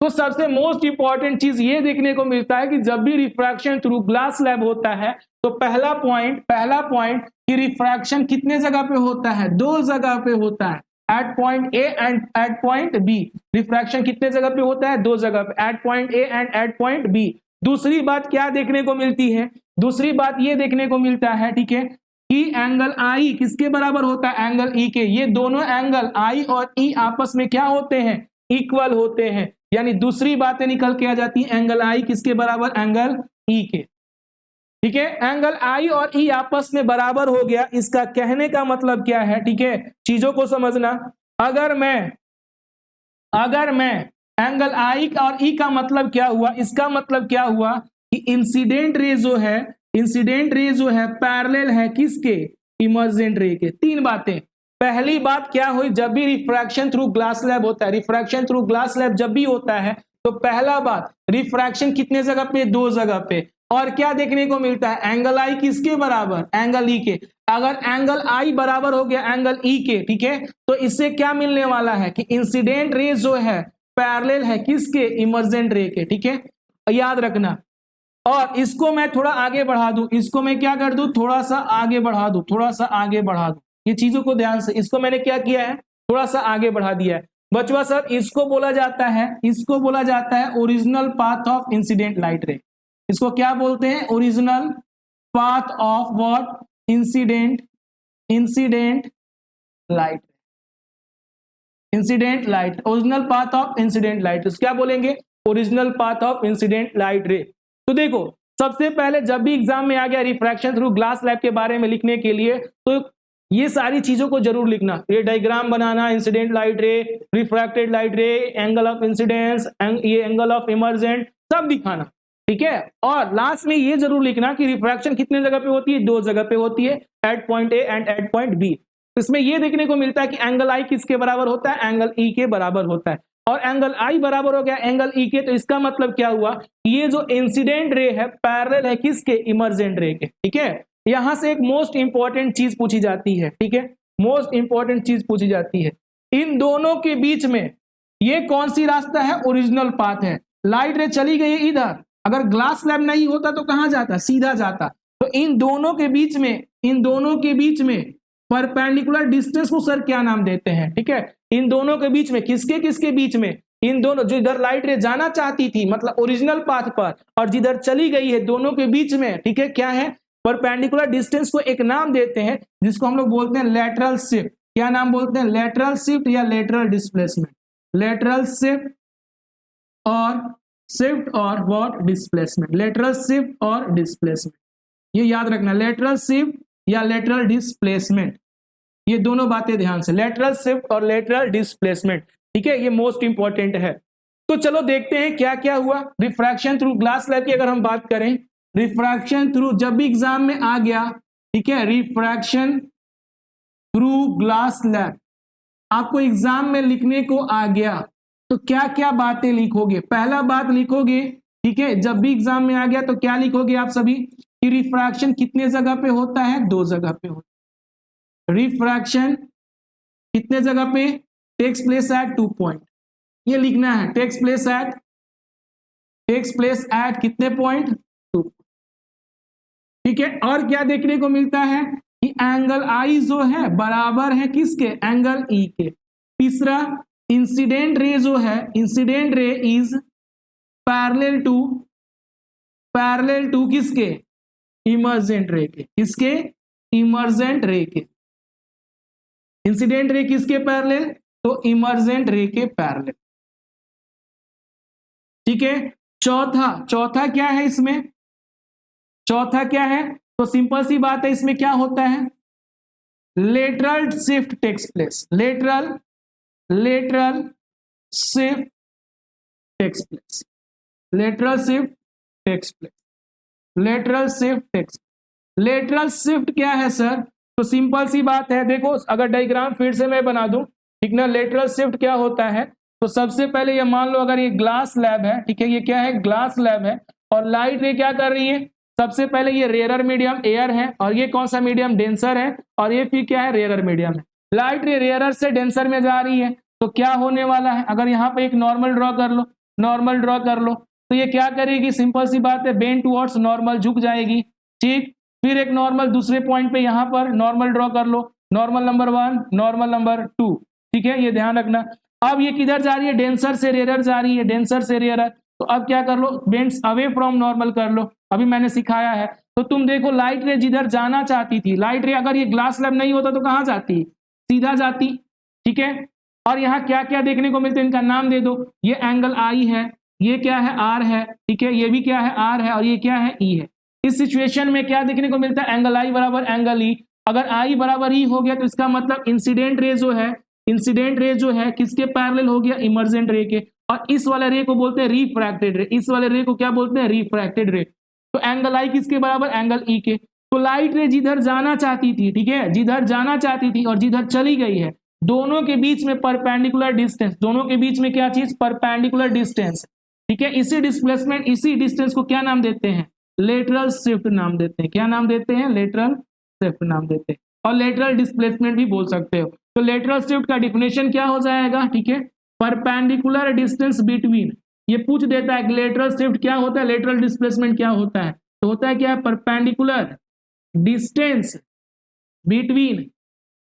तो सबसे मोस्ट इंपॉर्टेंट चीज ये देखने को मिलता है कि जब भी रिफ्रैक्शन थ्रू ग्लास स्लैब होता है, तो पहला पॉइंट कि रिफ्रैक्शन कितने जगह पे होता है? 2 जगह पे होता है, at point A and at point B. Refraction कितने जगह पे होता है? 2 जगह पे, at point A and at point B. दूसरी बात क्या देखने को मिलती है? दूसरी बात ये देखने को मिलता है, ठीक है, कि एंगल आई किसके बराबर होता है? एंगल ई के। ये दोनों एंगल आई और ई आपस में क्या होते हैं? इक्वल होते हैं। यानी दूसरी बातें निकल के आ जाती है, एंगल आई किसके बराबर? एंगल ई के। ठीक है, एंगल आई और ई आपस में बराबर हो गया। इसका कहने का मतलब क्या है? ठीक है, चीजों को समझना। अगर मैं एंगल आई और ई का मतलब क्या हुआ? इसका मतलब क्या हुआ कि इंसिडेंट रे जो है पैरेलल है किसके? इमर्जेंट रे के। 3 बातें। पहली बात क्या हुई? जब भी रिफ्रैक्शन थ्रू ग्लास स्लैब होता है, रिफ्रैक्शन थ्रू ग्लास स्लैब जब भी होता है, तो पहला बात, रिफ्रैक्शन कितने जगह पे? 2 जगह पे। और क्या देखने को मिलता है? एंगल आई किसके बराबर? एंगल ई के। अगर एंगल आई बराबर हो गया एंगल ई के, ठीक है, तो इससे क्या मिलने वाला है कि इंसिडेंट रे जो है पैरेलल है किसके? इमर्जेंट रे के। ठीक है, याद रखना। और इसको मैं थोड़ा आगे बढ़ा दूं, इसको मैं क्या कर दूं? थोड़ा सा आगे बढ़ा दूं, ये चीजों को ध्यान से, इसको मैंने क्या किया है? थोड़ा सा आगे बढ़ा दिया है। बचवा सर, इसको बोला जाता है original path of incident light रे। इसको क्या बोलते हैं? Original path of what? Incident light, original path of incident light. क्या बोलेंगे? Original path of incident light रे। तो देखो, सबसे पहले जब भी एग्जाम में आ गया रिफ्रैक्शन थ्रू ग्लास स्लैब के बारे में लिखने के लिए, तो ये सारी चीजों को जरूर लिखना। ये डायग्राम बनाना, इंसिडेंट लाइट रे, रिफ्रैक्टेड लाइट रे, एंगल ऑफ इंसिडेंस, ये एंगल ऑफ इमर्जेंट, सब दिखाना, ठीक है। और लास्ट में ये जरूर लिखना कि रिफ्रैक्शन कितने जगह पे होती है, 2 जगह पे होती है, at point A and at point B. इसमें ये देखने को मिलता है कि एंगल आई किसके बराबर होता है, एंगल ई के बराबर होता है, और एंगल आई बराबर हो गया एंगल ई के। तो इसका मतलब क्या हुआ, ये जो इंसिडेंट रे है पैरेलल है किसके, इमर्जेंट रे के, ठीक है। यहां से एक मोस्ट इंपॉर्टेंट चीज पूछी जाती है, ठीक है, मोस्ट इंपॉर्टेंट चीज पूछी जाती है, इन दोनों के बीच में ये कौन सी रास्ता है, ओरिजिनल पाथ है। लाइट रे चली गई इधर, अगर ग्लास स्लैब नहीं होता तो कहां जाता, सीधा जाता। तो इन दोनों के बीच में, इन दोनों के बीच में परपेंडिकुलर डिस्टेंस को सर क्या नाम देते हैं, ठीक है। इन दोनों के बीच में, किसके किसके बीच में, इन दोनों, जो इधर लाइट रे जाना चाहती थी मतलब ओरिजिनल पाथ पर, और जिधर चली गई है, दोनों के बीच में, ठीक है, क्या है, परपेंडिकुलर डिस्टेंस को एक नाम देते हैं जिसको हम लोग बोलते हैं लेटरल शिफ्ट। क्या नाम बोलते हैं, लेटरल शिफ्ट या लेटरल डिस्प्लेसमेंट। लेटरल शिफ्ट और व्हाट, डिस्प्लेसमेंट। लेटरल शिफ्ट और डिस्प्लेसमेंट, ये याद रखना, लेटरल शिफ्ट या लेटरल डिस्प्लेसमेंट, ये दोनों बातें ध्यान से, लेटरल शिफ्ट और लेटरल डिस्प्लेसमेंट, ठीक है, ये मोस्ट इंपॉर्टेंट है। तो चलो देखते हैं क्या क्या हुआ रिफ्रैक्शन थ्रू ग्लास स्लैब की। अगर हम बात करें रिफ्रैक्शन थ्रू, जब भी एग्जाम में आ गया, ठीक है, रिफ्रैक्शन थ्रू ग्लास स्लैब आपको एग्जाम में लिखने को आ गया, तो क्या क्या बातें लिखोगे। पहला बात लिखोगे, ठीक है, जब भी एग्जाम में आ गया तो क्या लिखोगे आप सभी, कि रिफ्रैक्शन कितने जगह पे होता है, 2 जगह पे होता है। रिफ्रैक्शन कितने जगह पे, टेक्स प्लेस एट 2 पॉइंट, ये लिखना है, टेक्स प्लेस एट कितने पॉइंट, 2, ठीक है। और क्या देखने को मिलता है कि एंगल आई जो है बराबर है किसके, एंगल ई के। तीसरा, इंसिडेंट रे जो है, incident ray is parallel to किसके, इमर्जेंट रे के, किसके, इमर्जेंट रे के। इंसिडेंट रे किसके पैरेलल, तो इमर्जेंट रे के पैरेलल, ठीक है। चौथा क्या है इसमें, चौथा क्या है, तो सिंपल सी बात है, इसमें क्या होता है, lateral shift takes place, lateral shift takes place, lateral shift takes place, lateral shift takes. Lateral shift क्या है सर, तो सिंपल सी बात है, देखो अगर डायग्राम फिर से मैं बना दूं, ठीक ना, लेटरल शिफ्ट क्या होता है, तो सबसे पहले ये मान लो अगर ये ग्लास स्लैब है, ठीक है, ये क्या है, ग्लास स्लैब है, और लाइट रे क्या कर रही है, सबसे पहले ये रेयरर मीडियम एयर है, और ये कौन सा मीडियम, डेंसर है, और ये फिर क्या है, रेयरर मीडियम है। लाइट रे रेयरर से डेंसर में जा रही है, तो क्या होने वाला है, अगर यहाँ पे एक नॉर्मल ड्रॉ कर लो, नॉर्मल ड्रॉ कर लो, तो ये क्या करेगी, सिंपल सी बात है, बेंड टुवर्ड्स नॉर्मल, झुक जाएगी, ठीक। फिर एक नॉर्मल दूसरे पॉइंट पे यहाँ पर नॉर्मल ड्रॉ कर लो, नॉर्मल नंबर 1, नॉर्मल नंबर 2, ठीक है, ये ध्यान रखना। अब ये किधर जा रही है, डेंसर से रेयरर जा रही है, डेंसर से रेयरर, तो अब क्या कर लो, बेंड्स अवे फ्रॉम नॉर्मल कर लो, अभी मैंने सिखाया है। तो तुम देखो लाइट रे जिधर जाना चाहती थी, लाइट रे अगर ये ग्लास स्लैब नहीं होता तो कहां जाती, सीधा जाती, ठीक है। और यहाँ क्या क्या देखने को मिलता है, इनका नाम दे दो, ये एंगल आई है, ये क्या है, आर है, ठीक है, ये भी क्या है, आर है, और ये क्या है, ई है। इस सिचुएशन में क्या देखने को मिलता है, एंगल आई बराबर एंगल ई। अगर आई बराबर ई हो गया तो इसका मतलब इंसिडेंट रे जो है, इंसिडेंट रे जो है किसके पैरेलल हो गया, इमर्जेंट रे के, और इस वाले रे को बोलते हैं रिफ्रैक्टेड रे, इस वाले रे को क्या बोलते हैं, रिफ्रैक्टेड रे। तो एंगल आई किसके बराबर, एंगल ई के। तो लाइट रे जिधर जाना चाहती थी, ठीक है, जिधर जाना चाहती थी और जिधर चली गई है, दोनों के बीच में परपेंडिकुलर डिस्टेंस, दोनों के बीच में क्या चीज, परपेंडिकुलर डिस्टेंस, ठीक है। इसी डिस्प्लेसमेंट, इसी डिस्टेंस को क्या नाम देते हैं, लेटरल शिफ्ट नाम देते हैं। क्या नाम देते हैं, लेटरल शिफ्ट नाम देते हैं, और लेटरल डिस्प्लेसमेंट भी बोल सकते हो। तो लेटरल शिफ्ट का डिफिनेशन क्या हो जाएगा, ठीक है, परपेंडिकुलर डिस्टेंस बिटवीन, ये पूछ देता है कि लेटरल शिफ्ट क्या होता है, लेटरल डिस्प्लेसमेंट क्या होता है, तो होता है क्या, perpendicular distance between,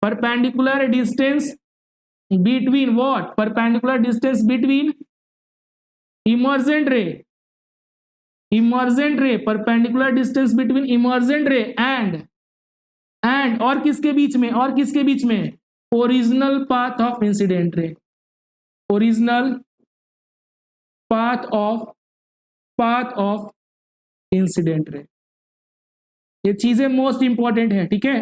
perpendicular distance between what, perpendicular distance between emergent रे, इमर्जेंट रे, perpendicular distance between emergent ray and और किसके बीच में, और किसके बीच में, original path of incident ray, original path of incident ray. ये चीजें मोस्ट इंपॉर्टेंट है, ठीक है।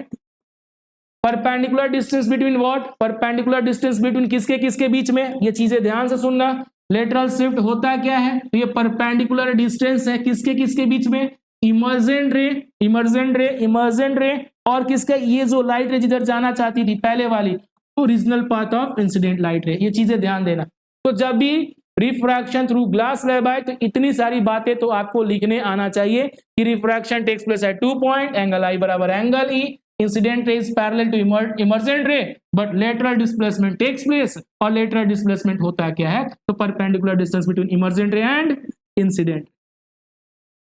Perpendicular distance between what, perpendicular distance between किसके किसके बीच में, ये चीजें ध्यान से सुनना। लेटरल शिफ्ट होता क्या है, तो ये परपेंडिकुलर डिस्टेंस है किसके किसके बीच में, इमर्जेंट रे, इमर्जेंट रे, इमर्जेंट रे, और किसका, ये जो लाइट रे जिधर जाना चाहती थी पहले वाली, original path of incident light रे। ये चीजें ध्यान देना। तो जब भी रिफ्रैक्शन थ्रू ग्लास स्लैब आए तो इतनी सारी बातें तो आपको लिखने आना चाहिए कि refraction takes place at 2 point, angle I बराबर angle E, incident ray is parallel to emergent ray, but lateral displacement takes place, और लेटरल डिस्प्लेसमेंट होता क्या है, तो perpendicular distance between emergent ray and incident.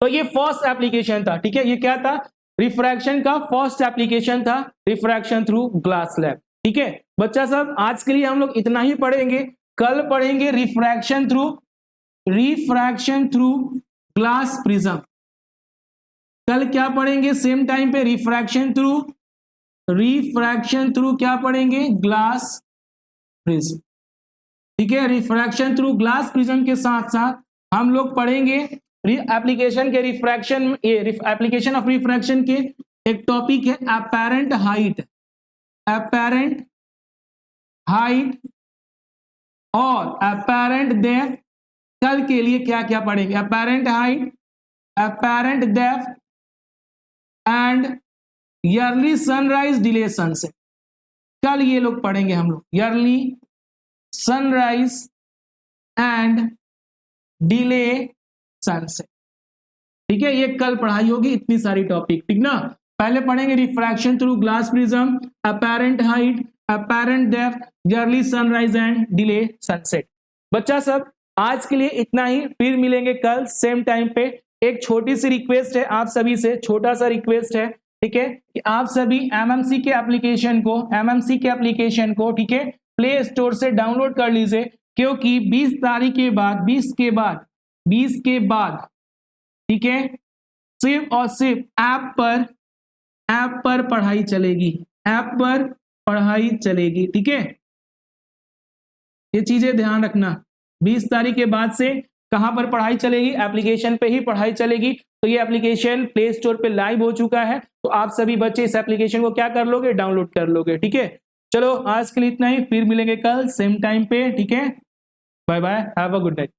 तो ये फर्स्ट एप्लीकेशन था, ठीक है, ये क्या था, रिफ्रैक्शन का फर्स्ट एप्लीकेशन था, रिफ्रैक्शन थ्रू ग्लास स्लैब। ठीक है बच्चा सब, आज के लिए हम लोग इतना ही पढ़ेंगे। कल पढ़ेंगे रिफ्रैक्शन थ्रू ग्लास प्रिज्म। कल क्या पढ़ेंगे सेम टाइम पे, रिफ्रैक्शन थ्रू क्या पढ़ेंगे, ग्लास प्रिज्म। ठीक है, रिफ्रैक्शन थ्रू ग्लास प्रिज्म के साथ साथ हम लोग पढ़ेंगे एप्लीकेशन के रिफ्रैक्शन, एप्लीकेशन ऑफ रिफ्रैक्शन के एक टॉपिक है अपैरेंट हाइट और अपैरेंट डेप्थ। कल के लिए क्या क्या पढ़ेंगे, apparent height, apparent depth and yearly sunrise delay sunset. कल ये लोग पढ़ेंगे हम लोग, yearly sunrise and delay sunset. ठीक है, ये कल पढ़ाई होगी, इतनी सारी टॉपिक, ठीक ना। पहले पढ़ेंगे refraction through glass prism, apparent height, apparent depth, yearly sunrise and delay sunset. बच्चा सब आज के लिए इतना ही, फिर मिलेंगे कल सेम टाइम पे। एक छोटी सी रिक्वेस्ट है आप सभी से, छोटा सा रिक्वेस्ट है, ठीक है, कि आप सभी एमएमसी के एप्लीकेशन को ठीक है प्ले स्टोर से डाउनलोड कर लीजिए, क्योंकि 20 तारीख के बाद 20 के बाद ठीक है सिर्फ और सिर्फ ऐप पर पढ़ाई चलेगी, ठीक है। ये चीजें ध्यान रखना, 20 तारीख के बाद से कहां पर पढ़ाई चलेगी, एप्लीकेशन पे ही पढ़ाई चलेगी। तो ये एप्लीकेशन प्ले स्टोर पे लाइव हो चुका है, तो आप सभी बच्चे इस एप्लीकेशन को क्या कर लोगे, डाउनलोड कर लोगे, ठीक है। चलो आज के लिए इतना ही, फिर मिलेंगे कल सेम टाइम पे, ठीक है। Bye bye, have a good night.